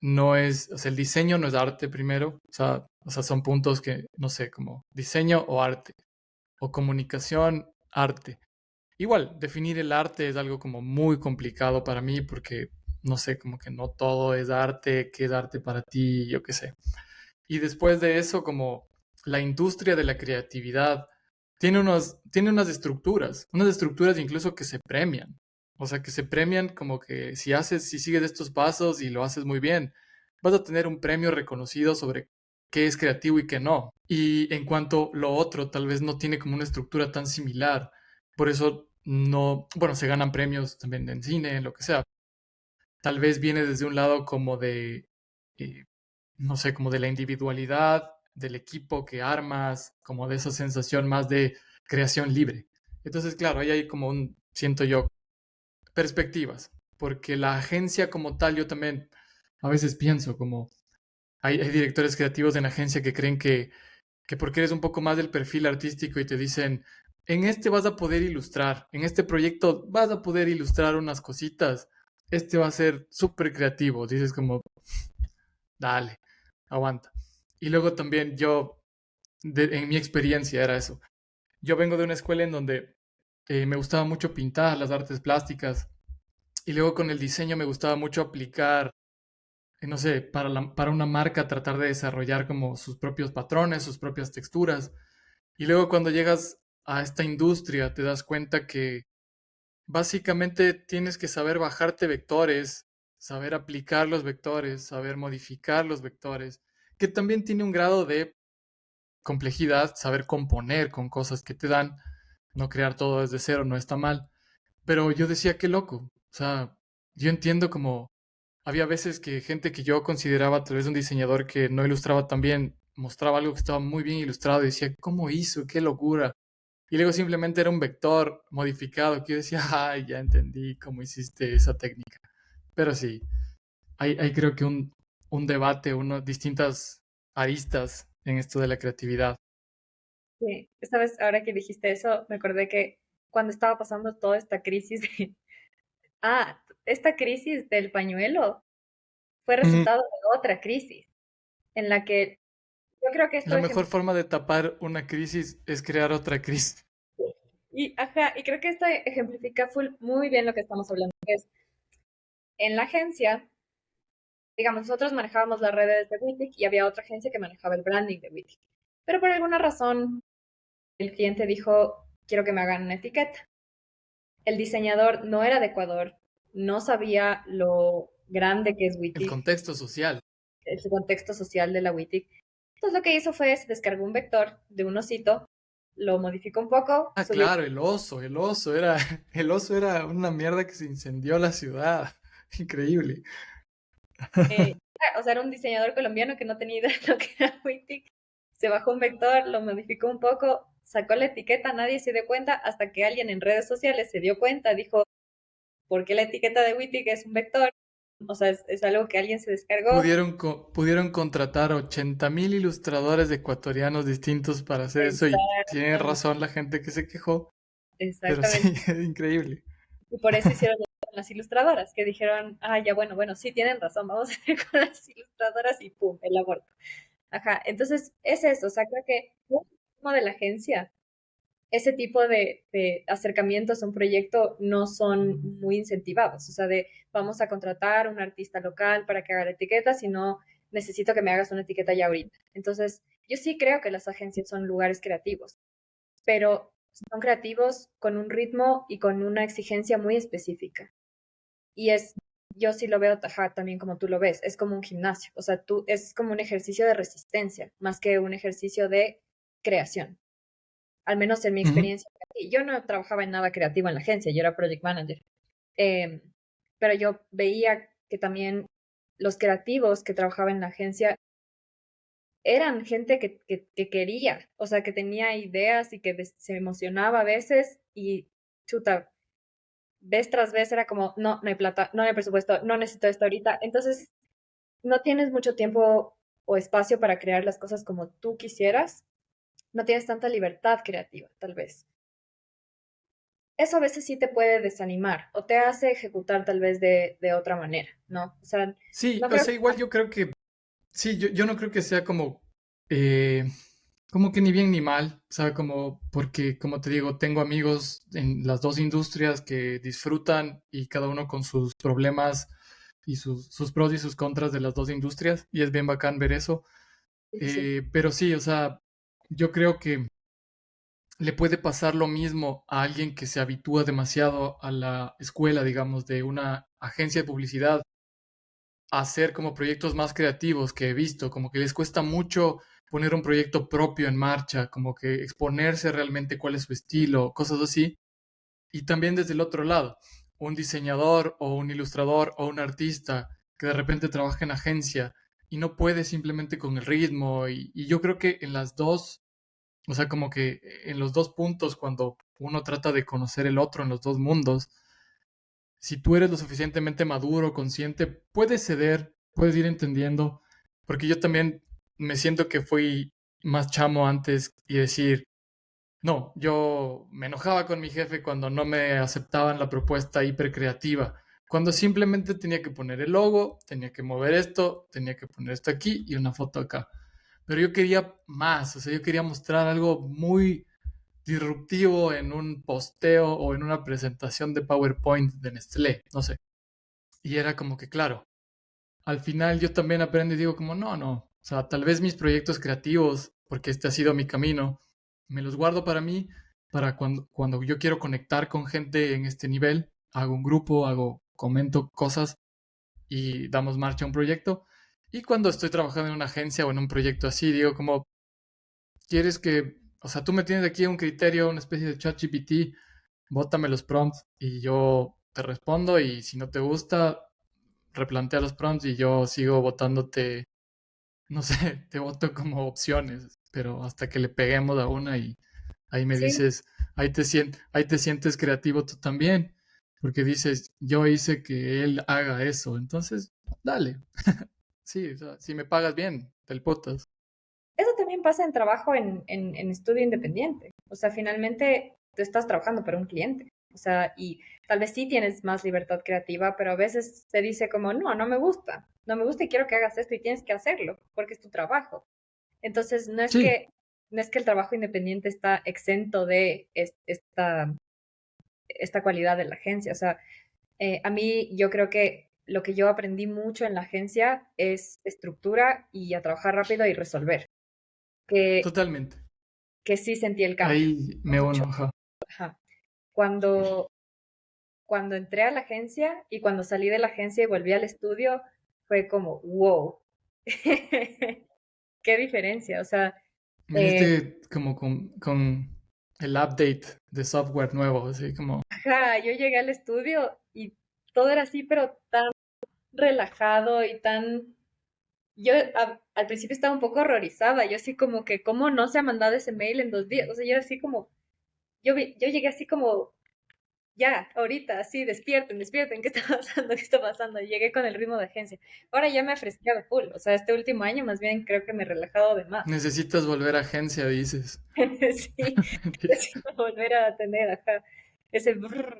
no es, o sea, el diseño no es arte primero, o sea, son puntos que, no sé, como diseño o arte, o comunicación, arte. Igual, definir el arte es algo como muy complicado para mí porque, no sé, como que no todo es arte, qué es arte para ti, yo qué sé. Y después de eso, como la industria de la creatividad tiene unas estructuras incluso que se premian. O sea, que se premian como que si sigues estos pasos y lo haces muy bien, vas a tener un premio reconocido sobre qué es creativo y qué no. Y en cuanto lo otro, tal vez no tiene como una estructura tan similar. Por eso no, bueno, se ganan premios también en cine, en lo que sea. Tal vez viene desde un lado como de eh, no sé, como de la individualidad del equipo que armas, como de esa sensación más de creación libre. Entonces, claro, ahí hay como siento yo, perspectivas, porque la agencia como tal, yo también a veces pienso como, hay directores creativos en agencia que creen que porque eres un poco más del perfil artístico y te dicen, en este vas a poder ilustrar, en este proyecto vas a poder ilustrar unas cositas, este va a ser súper creativo, dices como, dale, aguanta. Y luego también en mi experiencia era eso. Yo vengo de una escuela en donde me gustaba mucho pintar las artes plásticas y luego con el diseño me gustaba mucho aplicar, no sé, para una marca tratar de desarrollar como sus propios patrones, sus propias texturas. Y luego cuando llegas a esta industria te das cuenta que básicamente tienes que saber bajarte vectores, saber aplicar los vectores, saber modificar los vectores, que también tiene un grado de complejidad, saber componer con cosas que te dan, no crear todo desde cero, no está mal. Pero yo decía, qué loco. O sea, yo entiendo como había veces que gente que yo consideraba tal vez un diseñador que no ilustraba tan bien, mostraba algo que estaba muy bien ilustrado y decía, ¿cómo hizo? ¡Qué locura! Y luego simplemente era un vector modificado que yo decía, ay, ya entendí cómo hiciste esa técnica. Pero sí, hay creo que un debate, distintas aristas en esto de la creatividad. Sí, esta vez, ahora que dijiste eso, me acordé que cuando estaba pasando toda esta crisis esta crisis del pañuelo fue Ujú. resultado de otra crisis, en la que yo creo que esto La ejemplifica. mejor forma de tapar una crisis es crear otra crisis. Y creo que esto ejemplifica muy bien lo que estamos hablando, que es en la agencia, digamos, nosotros manejábamos las redes de Wittic y había otra agencia que manejaba el branding de Wittic. Pero por alguna razón, el cliente dijo, quiero que me hagan una etiqueta. El diseñador no era de Ecuador, no sabía lo grande que es El Wittic, contexto social. el contexto social de la Wittic. Entonces lo que hizo fue, se descargó un vector de un osito, lo modificó un poco, Ah, subió, claro, el oso era una mierda que se incendió la ciudad. Increíble. o sea, era un diseñador colombiano que no tenía idea de lo que era Wittic, se bajó un vector, lo modificó un poco, sacó la etiqueta, nadie se dio cuenta hasta que alguien en redes sociales se dio cuenta, dijo, ¿por qué la etiqueta de Wittig es un vector? O sea, es algo que alguien se descargó. Pudieron contratar 80.000 ilustradores ecuatorianos distintos para hacer eso y tiene Exactamente. razón la gente que se quejó, pero Exactamente. sí, es increíble. Y por eso hicieron con las ilustradoras, que dijeron, ya bueno, bueno, sí tienen razón, vamos a ir con las ilustradoras y pum, el aborto. Ajá, entonces es eso, o sea, creo que como de la agencia, ese tipo de acercamientos a un proyecto no son muy incentivados, o sea, de vamos a contratar a un artista local para que haga la etiqueta, sino necesito que me hagas una etiqueta ya ahorita. Entonces, Yo sí creo que las agencias son lugares creativos, pero son creativos con un ritmo y con una exigencia muy específica. Y yo sí lo veo también como tú lo ves, es como un gimnasio, o sea, es como un ejercicio de resistencia, más que un ejercicio de creación, al menos en mi Ujú. experiencia. Y yo no trabajaba en nada creativo en la agencia, yo era project manager. Eh, pero yo veía que también los creativos que trabajaban en la agencia eran gente que quería, o sea, que tenía ideas y que se emocionaba a veces y chuta, vez tras vez era como, no, no hay plata, no hay presupuesto, no necesito esto ahorita. Entonces, no tienes mucho tiempo o espacio para crear las cosas como tú quisieras, no tienes tanta libertad creativa, tal vez. Eso a veces sí te puede desanimar o te hace ejecutar tal vez de otra manera, ¿no? O sea, Sí, no o creo sea, igual yo creo que, sí, yo no creo que sea eh, como que ni bien ni mal, o sea, como, porque, como te digo, tengo amigos en las dos industrias que disfrutan y cada uno con sus problemas y sus pros y sus contras de las dos industrias, y es bien bacán ver eso. que sí, sí, Pero sí, o sea, yo creo que le puede pasar lo mismo a alguien que se habitúa demasiado a la escuela, digamos, de una agencia de publicidad, a hacer como proyectos más creativos que he visto, como que les cuesta mucho poner un proyecto propio en marcha, como que exponerse realmente cuál es su estilo, cosas así. Y también desde el otro lado, un diseñador o un ilustrador o un artista que de repente trabaja en agencia y no puede simplemente con el ritmo. Y yo creo que en las dos, o sea, como que en los dos puntos, cuando uno trata de conocer el otro en los dos mundos, si tú eres lo suficientemente maduro, consciente, puedes ceder, puedes ir entendiendo, porque yo también me siento que fui más chamo antes y decir, no, yo me enojaba con mi jefe cuando no me aceptaban la propuesta hiper creativa, cuando simplemente tenía que poner el logo, tenía que mover esto, tenía que poner esto aquí y una foto acá. Pero yo quería más, o sea, yo quería mostrar algo muy disruptivo en un posteo o en una presentación de PowerPoint de Nestlé, no sé. Y era como que, claro, al final yo también aprendo y digo como, no, no, o sea, tal vez mis proyectos creativos, porque este ha sido mi camino, me los guardo para mí, para cuando yo quiero conectar con gente en este nivel, hago un grupo, comento cosas y damos marcha a un proyecto. Y cuando estoy trabajando en una agencia o en un proyecto así, digo como, quieres que, o sea, tú me tienes aquí un criterio, una especie de chat GPT, bótame los prompts y yo te respondo y si no te gusta, replantea los prompts y yo sigo votándote, no sé, te voto como opciones, pero hasta que le peguemos a una y ahí me sí, dices, ahí te sientes creativo tú también, porque dices, yo hice que él haga eso, entonces, dale, sí, o sea, si me pagas bien, del putas. eso también pasa en trabajo en estudio independiente. O sea, finalmente tú estás trabajando para un cliente. O sea, y tal vez sí tienes más libertad creativa, pero a veces se dice como, no, no me gusta. No me gusta y quiero que hagas esto y tienes que hacerlo porque es tu trabajo. Entonces, Sí, no es que el trabajo independiente está exento de esta cualidad de la agencia. O sea, a mí yo creo que lo que yo aprendí mucho en la agencia es estructura y a trabajar rápido y resolver. Que totalmente. que sí sentí el cambio, Ahí me mucho. uno, ajá. Ajá. Cuando, cuando entré a la agencia y cuando salí de la agencia y volví al estudio, fue como, wow, qué diferencia. O sea, eh, Viniste como con el update de software nuevo, así como, ajá, yo llegué al estudio y todo era así, pero tan relajado y tan... Yo al principio estaba un poco horrorizada, yo así como que, ¿cómo no se ha mandado ese mail en 2 días? O sea, yo era así como, yo llegué así como ya, ahorita, sí, despierten, despierten, ¿qué está pasando? ¿Qué está pasando? Y llegué con el ritmo de agencia. Ahora ya me he fresqueado full, o sea, este último año más bien creo que me he relajado de más. necesitas volver a agencia, dices. Sí, necesito volver a tener acá ese brrr.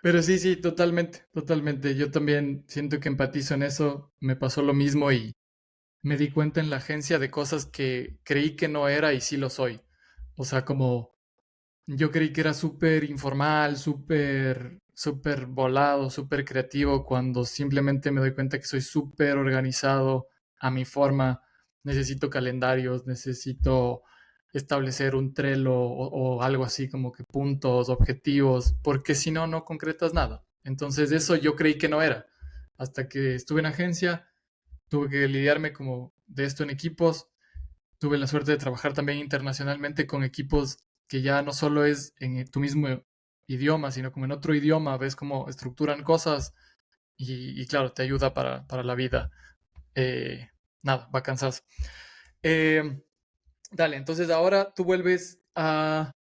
Pero sí, sí, totalmente, totalmente. Yo también siento que empatizo en eso. Me pasó lo mismo y me di cuenta en la agencia de cosas que creí que no era y sí lo soy. O sea, como yo creí que era súper informal, súper volado, súper creativo, cuando simplemente me doy cuenta que soy súper organizado a mi forma. necesito calendarios, necesito establecer un Trello o algo así como que puntos, objetivos, porque si no, no concretas nada. Entonces eso yo creí que no era. Hasta que estuve en agencia, tuve que lidiarme como de esto en equipos. Tuve la suerte de trabajar también internacionalmente con equipos que ya no solo es en tu mismo idioma, sino como en otro idioma, ves cómo estructuran cosas y claro, te ayuda para la vida. Eh, Nada, va cansado. Eh, Dale, entonces ahora tú vuelves a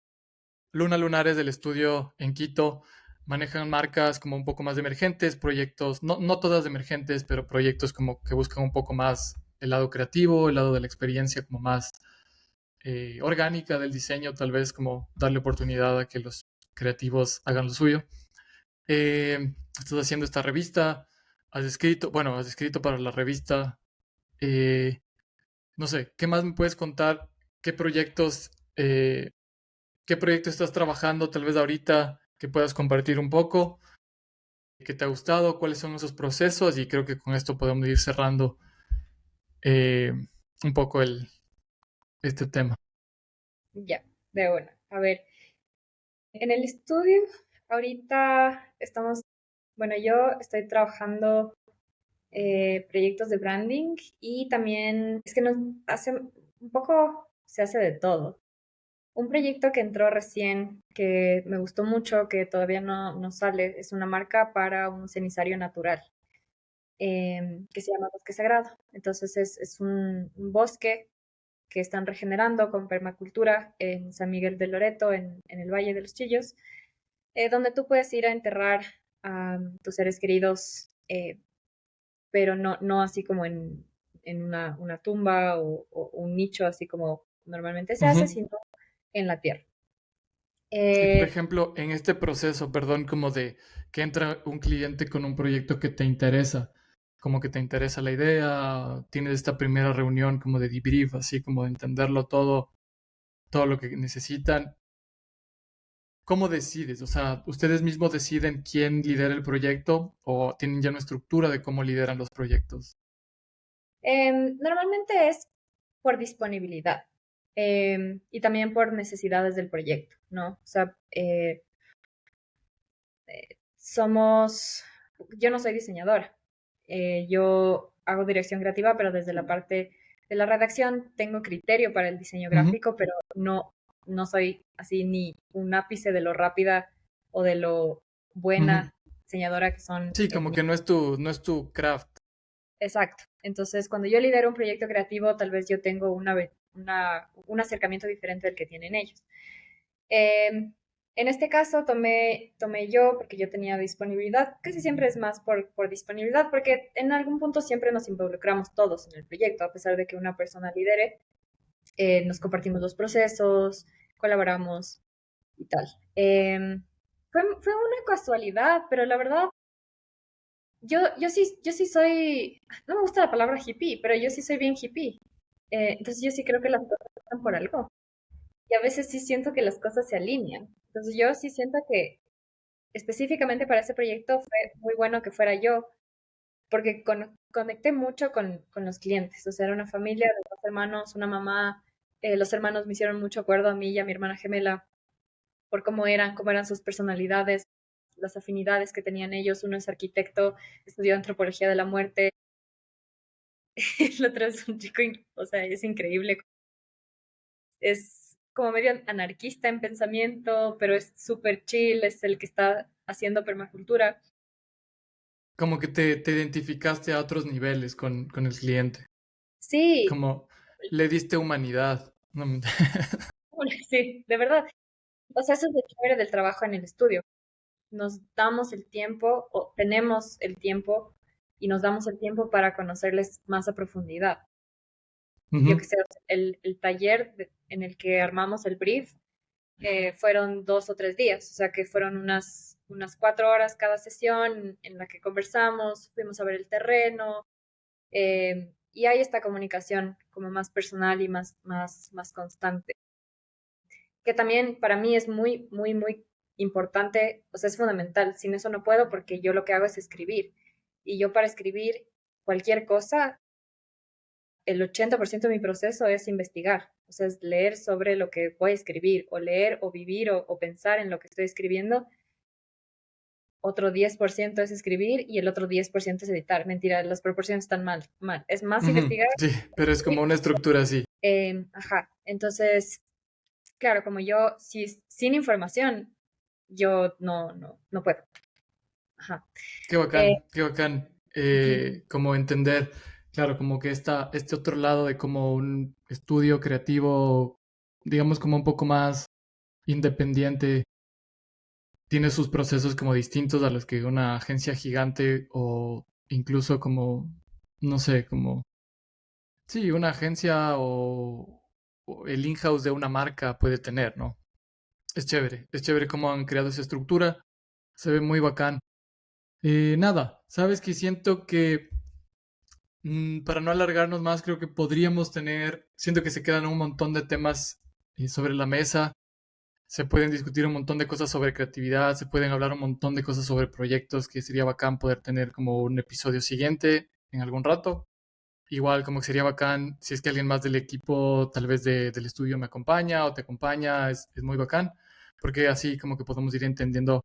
Luna Lunares del estudio en Quito. Manejan marcas como un poco más emergentes, proyectos, no todas emergentes, pero proyectos como que buscan un poco más el lado creativo, el lado de la experiencia como más orgánica del diseño, tal vez como darle oportunidad a que los creativos hagan lo suyo. Estás haciendo esta revista, has escrito para la revista. eh, no sé, ¿qué más me puedes contar? ¿Qué proyectos, eh, qué proyecto estás trabajando tal vez ahorita que puedas compartir un poco? ¿Qué te ha gustado? ¿Cuáles son esos procesos? Y creo que con esto podemos ir cerrando eh, un poco este tema. Ya, de una. A ver, en el estudio, ahorita estamos, bueno, yo estoy trabajando proyectos de branding y también es que nos hace un poco, se hace de todo. Un proyecto que entró recién, que me gustó mucho, que todavía no sale, es una marca para un cenizario natural, que se llama Bosque Sagrado. Entonces es un bosque que están regenerando con permacultura en San Miguel de Loreto, en el Valle de los Chillos, donde tú puedes ir a enterrar a tus seres queridos, pero no así como en una tumba o un nicho, así como normalmente se hace, Ujú. sino en la tierra. Y por Eh, ejemplo, en este proceso, perdón, como de que entra un cliente con un proyecto que te interesa, como que te interesa la idea, tienes esta primera reunión como de debrief, así como de entenderlo todo, todo lo que necesitan. ¿Cómo decides? O sea, ¿ustedes mismos deciden quién lidera el proyecto o tienen ya una estructura de cómo lideran los proyectos? Normalmente es por disponibilidad, y también por necesidades del proyecto, ¿no? O sea, somos, yo no soy diseñadora, yo hago dirección creativa, pero desde la parte de la redacción tengo criterio para el diseño Ujú, gráfico, pero no soy así ni un ápice de lo rápida o de lo ujú. buena diseñadora que son Sí, como que no es tu craft. Exacto. Entonces, cuando yo lidero un proyecto creativo, tal vez yo tengo un acercamiento diferente del que tienen ellos. Eh, en este caso, tomé yo porque yo tenía disponibilidad. Casi siempre es más por disponibilidad, porque en algún punto siempre nos involucramos todos en el proyecto, a pesar de que una persona lidere, nos compartimos los procesos, colaboramos y tal. Fue una casualidad, pero la verdad yo sí soy, no me gusta la palabra hippie, pero yo sí soy bien hippie. Entonces yo sí creo que las cosas pasan por algo. Y a veces sí siento que las cosas se alinean. Entonces yo sí siento que específicamente para ese proyecto fue muy bueno que fuera yo, porque conecté mucho con los clientes. O sea, era una familia de dos hermanos, una mamá. Los hermanos me hicieron mucho acuerdo a mí y a mi hermana gemela por cómo eran sus personalidades, las afinidades que tenían ellos. Uno es arquitecto, estudió antropología de la muerte. El otro es un chico, o sea, es increíble. Es como medio anarquista en pensamiento, pero es súper chill, es el que está haciendo permacultura. Como que te identificaste a otros niveles con el cliente. Sí, Como le diste humanidad. No, sí, de verdad. O sea, eso es lo chévere del trabajo en el estudio. Nos damos el tiempo, o tenemos el tiempo, y nos damos el tiempo para conocerles más a profundidad. Yo que ujú. sé, el taller en el que armamos el brief, fueron 2 o 3 días, o sea que fueron unas 4 horas cada sesión en la que conversamos, fuimos a ver el terreno, y hay esta comunicación como más personal y más constante, que también para mí es muy importante, o sea, es fundamental. Sin eso no puedo porque yo lo que hago es escribir, y yo para escribir cualquier cosa el 80% de mi proceso es investigar, o sea, es leer sobre lo que voy a escribir, o leer, o vivir, o pensar en lo que estoy escribiendo. Otro 10% es escribir y el otro 10% es editar. Mentira, las proporciones están mal, mal. Es más Ujú, investigar. sí, pero es como una estructura así. Ajá. Entonces, claro, como yo, si sin información, yo no puedo. Ajá. Qué Eh, bacán, qué bacán. ujú, Como entender, claro, como que este otro lado de como un estudio creativo, digamos como un poco más independiente, tiene sus procesos como distintos a los que una agencia gigante o incluso como, no sé, como, sí, una agencia o el in-house de una marca puede tener, ¿no? Es chévere cómo han creado esa estructura, se ve muy bacán. Nada, sabes que siento que para no alargarnos más, creo que podríamos tener, siento que se quedan un montón de temas sobre la mesa, se pueden discutir un montón de cosas sobre creatividad, se pueden hablar un montón de cosas sobre proyectos que sería bacán poder tener como un episodio siguiente en algún rato. Igual como que sería bacán si es que alguien más del equipo, tal vez del estudio me acompaña o te acompaña, es muy bacán, porque así como que podemos ir entendiendo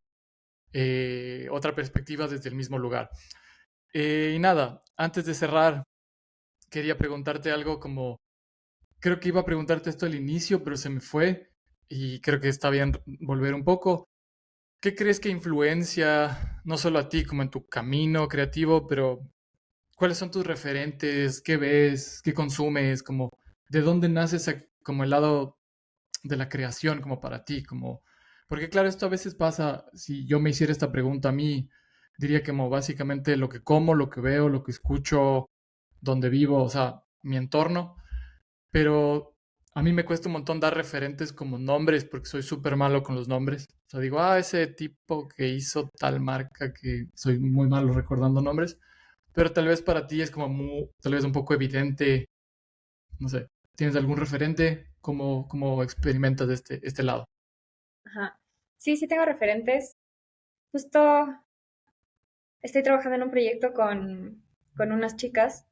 otra perspectiva desde el mismo lugar. Y nada, antes de cerrar, quería preguntarte algo como, creo que iba a preguntarte esto al inicio, pero se me fue y creo que está bien volver un poco. ¿Qué crees que influencia no solo a ti como en tu camino creativo, pero cuáles son tus referentes? ¿Qué ves? ¿Qué consumes? Como, ¿de dónde nace como el lado de la creación como para ti? Como, porque claro, esto a veces pasa, si yo me hiciera esta pregunta a mí, diría que como básicamente lo que como, lo que veo, lo que escucho, donde vivo, o sea, mi entorno, pero a mí me cuesta un montón dar referentes como nombres porque soy súper malo con los nombres. O sea, digo, ese tipo que hizo tal marca que soy muy malo recordando nombres, pero tal vez para ti es como tal vez un poco evidente, no sé, ¿tienes algún referente? ¿Cómo experimentas este lado? ajá. Sí, sí tengo referentes. Justo estoy trabajando en un proyecto con unas chicas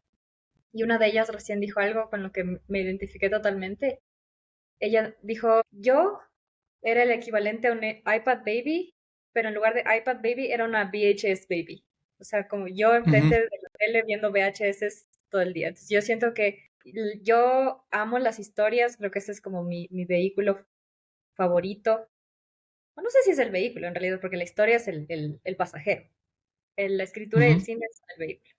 y una de ellas recién dijo algo con lo que me identifiqué totalmente. Ella dijo, yo era el equivalente a un iPad Baby, pero en lugar de iPad Baby era una VHS Baby. O sea, como yo Ujú, enfrente de la tele viendo VHS todo el día. Entonces, yo siento que yo amo las historias, creo que ese es como mi vehículo favorito. O no sé si es el vehículo en realidad, porque la historia es el pasajero. La escritura y el ujú, cine son el vehículo.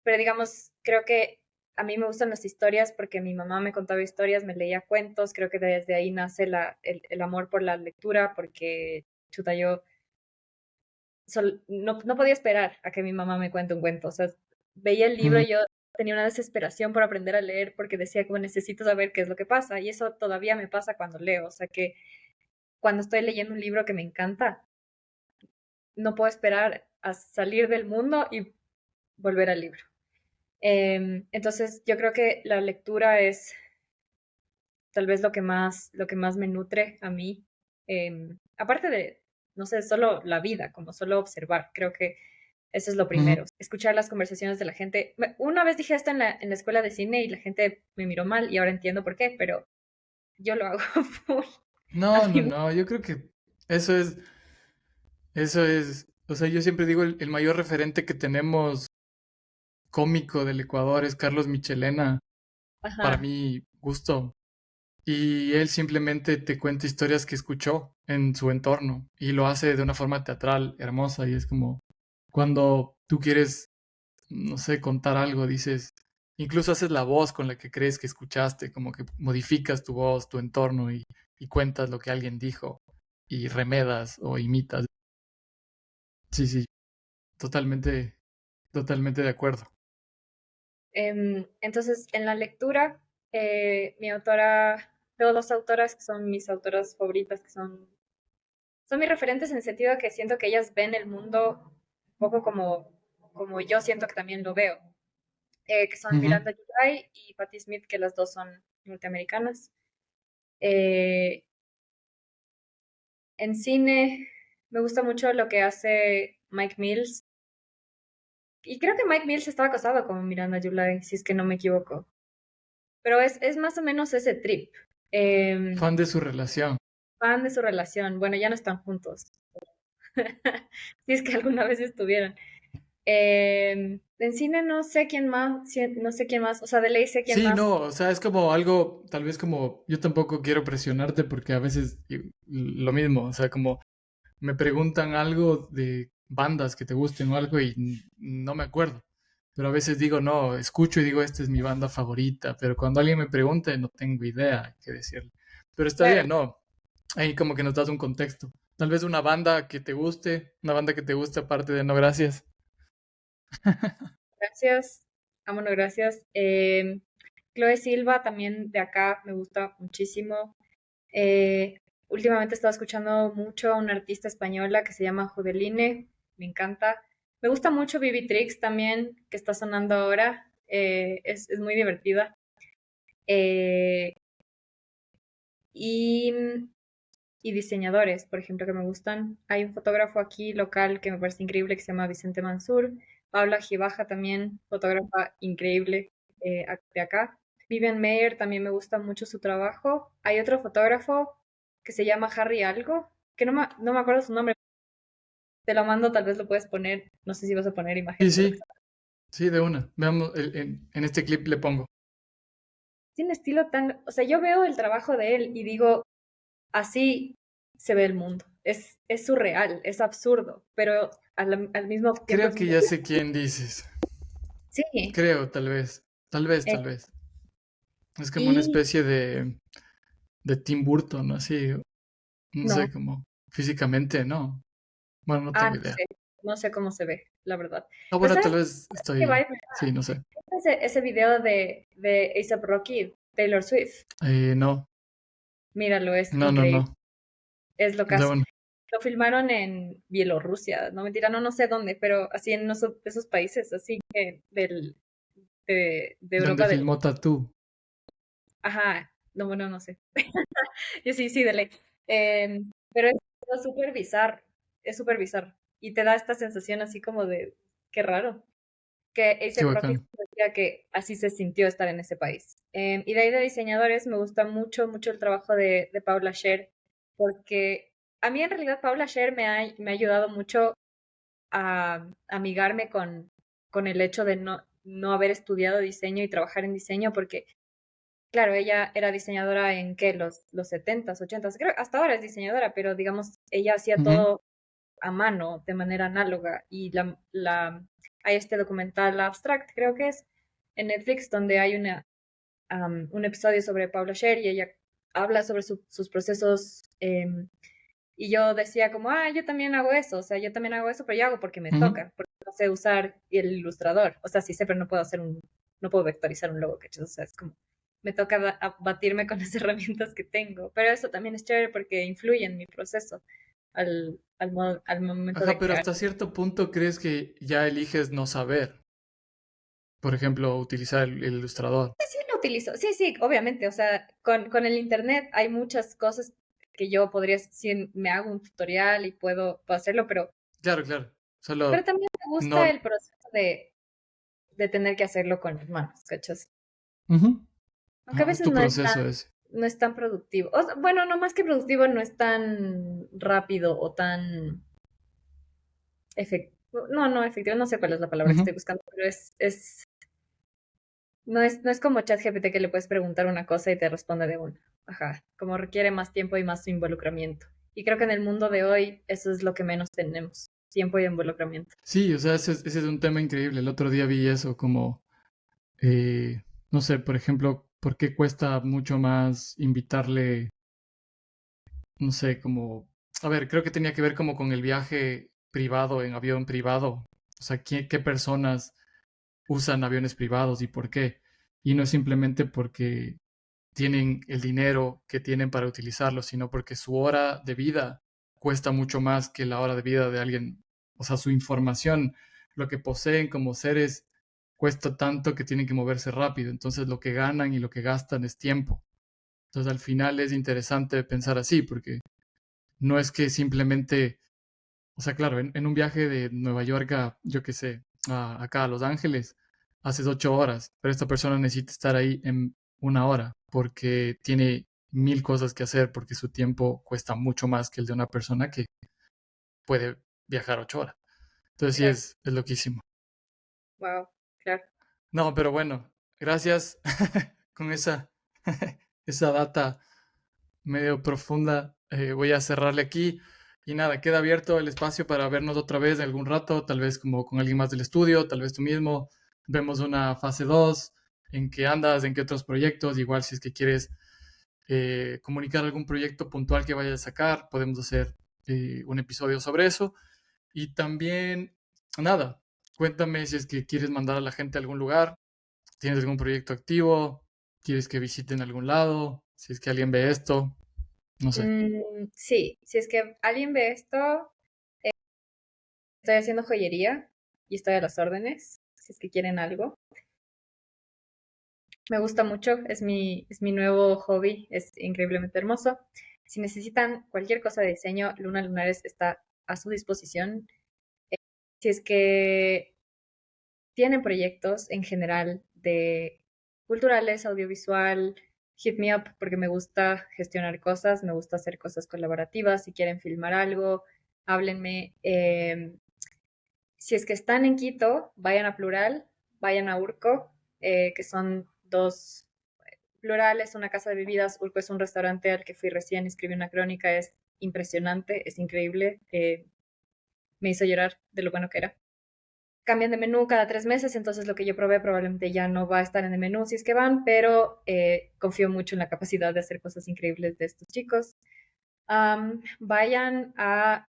Pero digamos, creo que a mí me gustan las historias porque mi mamá me contaba historias, me leía cuentos, creo que desde ahí nace el amor por la lectura, porque chuta, yo no podía esperar a que mi mamá me cuente un cuento, o sea, veía el libro ujú. y yo tenía una desesperación por aprender a leer porque decía como necesito saber qué es lo que pasa y eso todavía me pasa cuando leo, o sea que cuando estoy leyendo un libro que me encanta, no puedo esperar a salir del mundo y volver al libro. Entonces, yo creo que la lectura es tal vez lo que más me nutre a mí. Aparte de, no sé, solo la vida, como solo observar, creo que eso es lo Ujú. primero. Escuchar las conversaciones de la gente. Una vez dije esto en la escuela de cine y la gente me miró mal y ahora entiendo por qué, pero yo lo hago full. A No, no, mí no, yo creo que eso es, o sea, yo siempre digo, el mayor referente que tenemos cómico del Ecuador es Carlos Michelena, para ajá. mi gusto. Y él simplemente te cuenta historias que escuchó en su entorno y lo hace de una forma teatral hermosa y es como cuando tú quieres, no sé, contar algo, dices, incluso haces la voz con la que crees que escuchaste, como que modificas tu voz, tu entorno y cuentas lo que alguien dijo y remedas o imitas. Sí, sí, totalmente, totalmente de acuerdo. Entonces, en la lectura, mi autora, tengo dos autoras que son mis autoras favoritas, que son mis referentes en el sentido de que siento que ellas ven el mundo un poco como yo siento que también lo veo, que son Ujú, Miranda July y Patti Smith, que las dos son norteamericanas. Eh, en cine me gusta mucho lo que hace Mike Mills, y creo que Mike Mills estaba casado con Miranda July, si es que no me equivoco. pero es más o menos ese trip. Em, Fan de su relación. Fan de su relación. Bueno, ya no están juntos. Si es que alguna vez estuvieron. En cine no sé quién más, no sé quién más, o sea, de ley sé quién Sí, más. no, o sea, es como algo, tal vez como, yo tampoco quiero presionarte porque a veces lo mismo, o sea, como me preguntan algo de bandas que te gusten o algo y no me acuerdo. Pero a veces digo, no, escucho y digo, esta es mi banda favorita, pero cuando alguien me pregunte, no tengo idea qué decirle. Pero está Claro, bien, ¿no? Ahí como que nos das un contexto. Tal vez una banda que te guste, una banda que te guste aparte de No Gracias. gracias. Vámonos, gracias. Chloe Silva también de acá me gusta muchísimo. Eh, Últimamente he estado escuchando mucho a una artista española que se llama Judeline, me encanta. Me gusta mucho Bibi Trix también, que está sonando ahora. Es muy divertida. Eh, y, y diseñadores, por ejemplo, que me gustan. Hay un fotógrafo aquí local que me parece increíble que se llama Vicente Mansur. Paula Gibaja también, fotógrafa increíble de acá. Vivian Mayer también me gusta mucho su trabajo. Hay otro fotógrafo que se llama Harry Algo, que no me acuerdo su nombre. Te lo mando, tal vez lo puedes poner. No sé si vas a poner Sí, imágenes o lo que sí, sea. sí, de una. Veamos, en este clip le pongo. Tiene estilo tan... O sea, yo veo el trabajo de él y digo, así se ve el mundo. Es surreal, es absurdo, pero al mismo tiempo Creo es que muy... ya sé quién dices. Sí, Creo, tal vez. Tal vez, eh, tal vez. Es como una y especie de Tim Burton, ¿no? Así, no no, sé, como físicamente, ¿no? Bueno, no tengo no idea. sé, no sé cómo se ve, la verdad. Ah, Pero bueno, ¿sabes tal vez qué estoy... vibe? Sí, no sé. Ese video de A$AP Rocky, Taylor Swift, No, míralo, es no, no, increíble, no. es lo De caso. una. Lo filmaron en Bielorrusia, no mentira, no sé dónde, pero así en esos países, así que de Donde Europa del... filmó Tattoo. Ajá, no, bueno, no sé. Yo sí, sí, de ley. Pero es súper bizarro, es súper bizarro. Y te da esta sensación así como de, qué raro, que Qué A$AP Rocky bacán. decía que así se sintió estar en ese país. Y de ahí de diseñadores me gusta mucho, mucho el trabajo de Paula Scher, porque a mí en realidad Paula Scher me ha ayudado mucho a amigarme con el hecho de no haber estudiado diseño y trabajar en diseño, porque claro, ella era diseñadora en ¿qué? Los 70s, 80s, creo, hasta ahora es diseñadora, pero digamos, ella hacía Ujú, todo a mano, de manera análoga, y hay este documental Abstract, creo que es, en Netflix, donde hay un episodio sobre Paula Scher y ella habla sobre sus procesos, y yo decía como, yo también hago eso, o sea, yo también hago eso, pero yo hago porque me ujú. toca, porque no sé usar el ilustrador, o sea, sí sé, pero no puedo vectorizar un logo, ¿cachai? O sea, es como, me toca batirme con las herramientas que tengo, pero eso también es chévere porque influye en mi proceso al momento Ajá, de pero crear. hasta cierto punto crees que ya eliges no saber. Por ejemplo, utilizar el ilustrador. Sí, lo utilizo, sí, sí, obviamente, o sea, con el internet hay muchas cosas que yo podría, si me hago un tutorial y puedo hacerlo, Claro, claro. pero Solo también me gusta no. el proceso de tener que hacerlo con las manos, ¿cachas? Ujú. Aunque a Ajá, veces tu proceso es. no es tan productivo. O sea, bueno, no más que productivo, no es tan rápido o tan efectivo. No, no, efectivo, no sé cuál es la palabra que Ujú. estoy buscando, pero no es como ChatGPT que le puedes preguntar una cosa y te responde de una. Ajá, como requiere más tiempo y más involucramiento. Y creo que en el mundo de hoy eso es lo que menos tenemos, tiempo y involucramiento. Sí, o sea, ese es un tema increíble. El otro día vi eso como, no sé, por ejemplo, ¿por qué cuesta mucho más invitarle, no sé, como, a ver, creo que tenía que ver como con el viaje privado en avión privado. O sea, qué personas usan aviones privados y por qué? Y no es simplemente porque tienen el dinero que tienen para utilizarlo, sino porque su hora de vida cuesta mucho más que la hora de vida de alguien. O sea, su información, lo que poseen como seres, cuesta tanto que tienen que moverse rápido. Entonces lo que ganan y lo que gastan es tiempo. Entonces al final es interesante pensar así, porque no es que simplemente, o sea, claro, en un viaje de Nueva York a, yo qué sé, acá a Los Ángeles, haces 8 horas, pero esta persona necesita estar ahí en una hora, porque tiene mil cosas que hacer, porque su tiempo cuesta mucho más que el de una persona que puede viajar 8 horas. Entonces sí Claro, es loquísimo. wow, claro. No, pero bueno, gracias con esa data medio profunda. Voy a cerrarle aquí. Y nada, queda abierto el espacio para vernos otra vez en algún rato, tal vez como con alguien más del estudio, tal vez tú mismo. Vemos una fase 2 en qué andas, en qué otros proyectos. Igual si es que quieres comunicar algún proyecto puntual que vayas a sacar, podemos hacer un episodio sobre eso. Y también, nada, cuéntame si es que quieres mandar a la gente a algún lugar, tienes algún proyecto activo, quieres que visiten algún lado, si es que alguien ve esto, no sé. Sí, si es que alguien ve esto, estoy haciendo joyería y estoy a las órdenes, si es que quieren algo. Me gusta mucho, es mi nuevo hobby, es increíblemente hermoso. Si necesitan cualquier cosa de diseño, Luna Lunares está a su disposición. Si es que tienen proyectos en general de culturales, audiovisual, hit me up porque me gusta gestionar cosas, me gusta hacer cosas colaborativas. Si quieren filmar algo, háblenme. Si es que están en Quito, vayan a Plural, vayan a Urco, que son dos. Plural es una casa de bebidas, Urco es un restaurante al que fui recién, escribí una crónica, es impresionante, es increíble, me hizo llorar de lo bueno que era. Cambian de menú cada 3 meses, entonces lo que yo probé probablemente ya no va a estar en el menú si es que van, pero confío mucho en la capacidad de hacer cosas increíbles de estos chicos. Vayan a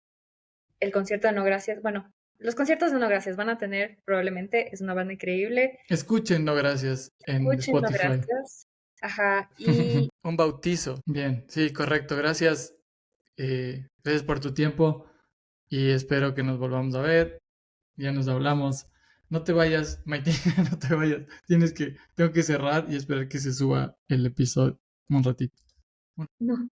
el concierto de No Gracias. Bueno, los conciertos de No Gracias van a tener probablemente, es una banda increíble. Escuchen, no gracias, en Escuchen No Spotify. Gracias. Ajá, y Un bautizo. Bien, sí, correcto. Gracias. Gracias por tu tiempo y espero que nos volvamos a ver. Ya nos hablamos. No te vayas, Maite, no te vayas. Tengo que cerrar y esperar que se suba el episodio un ratito. no,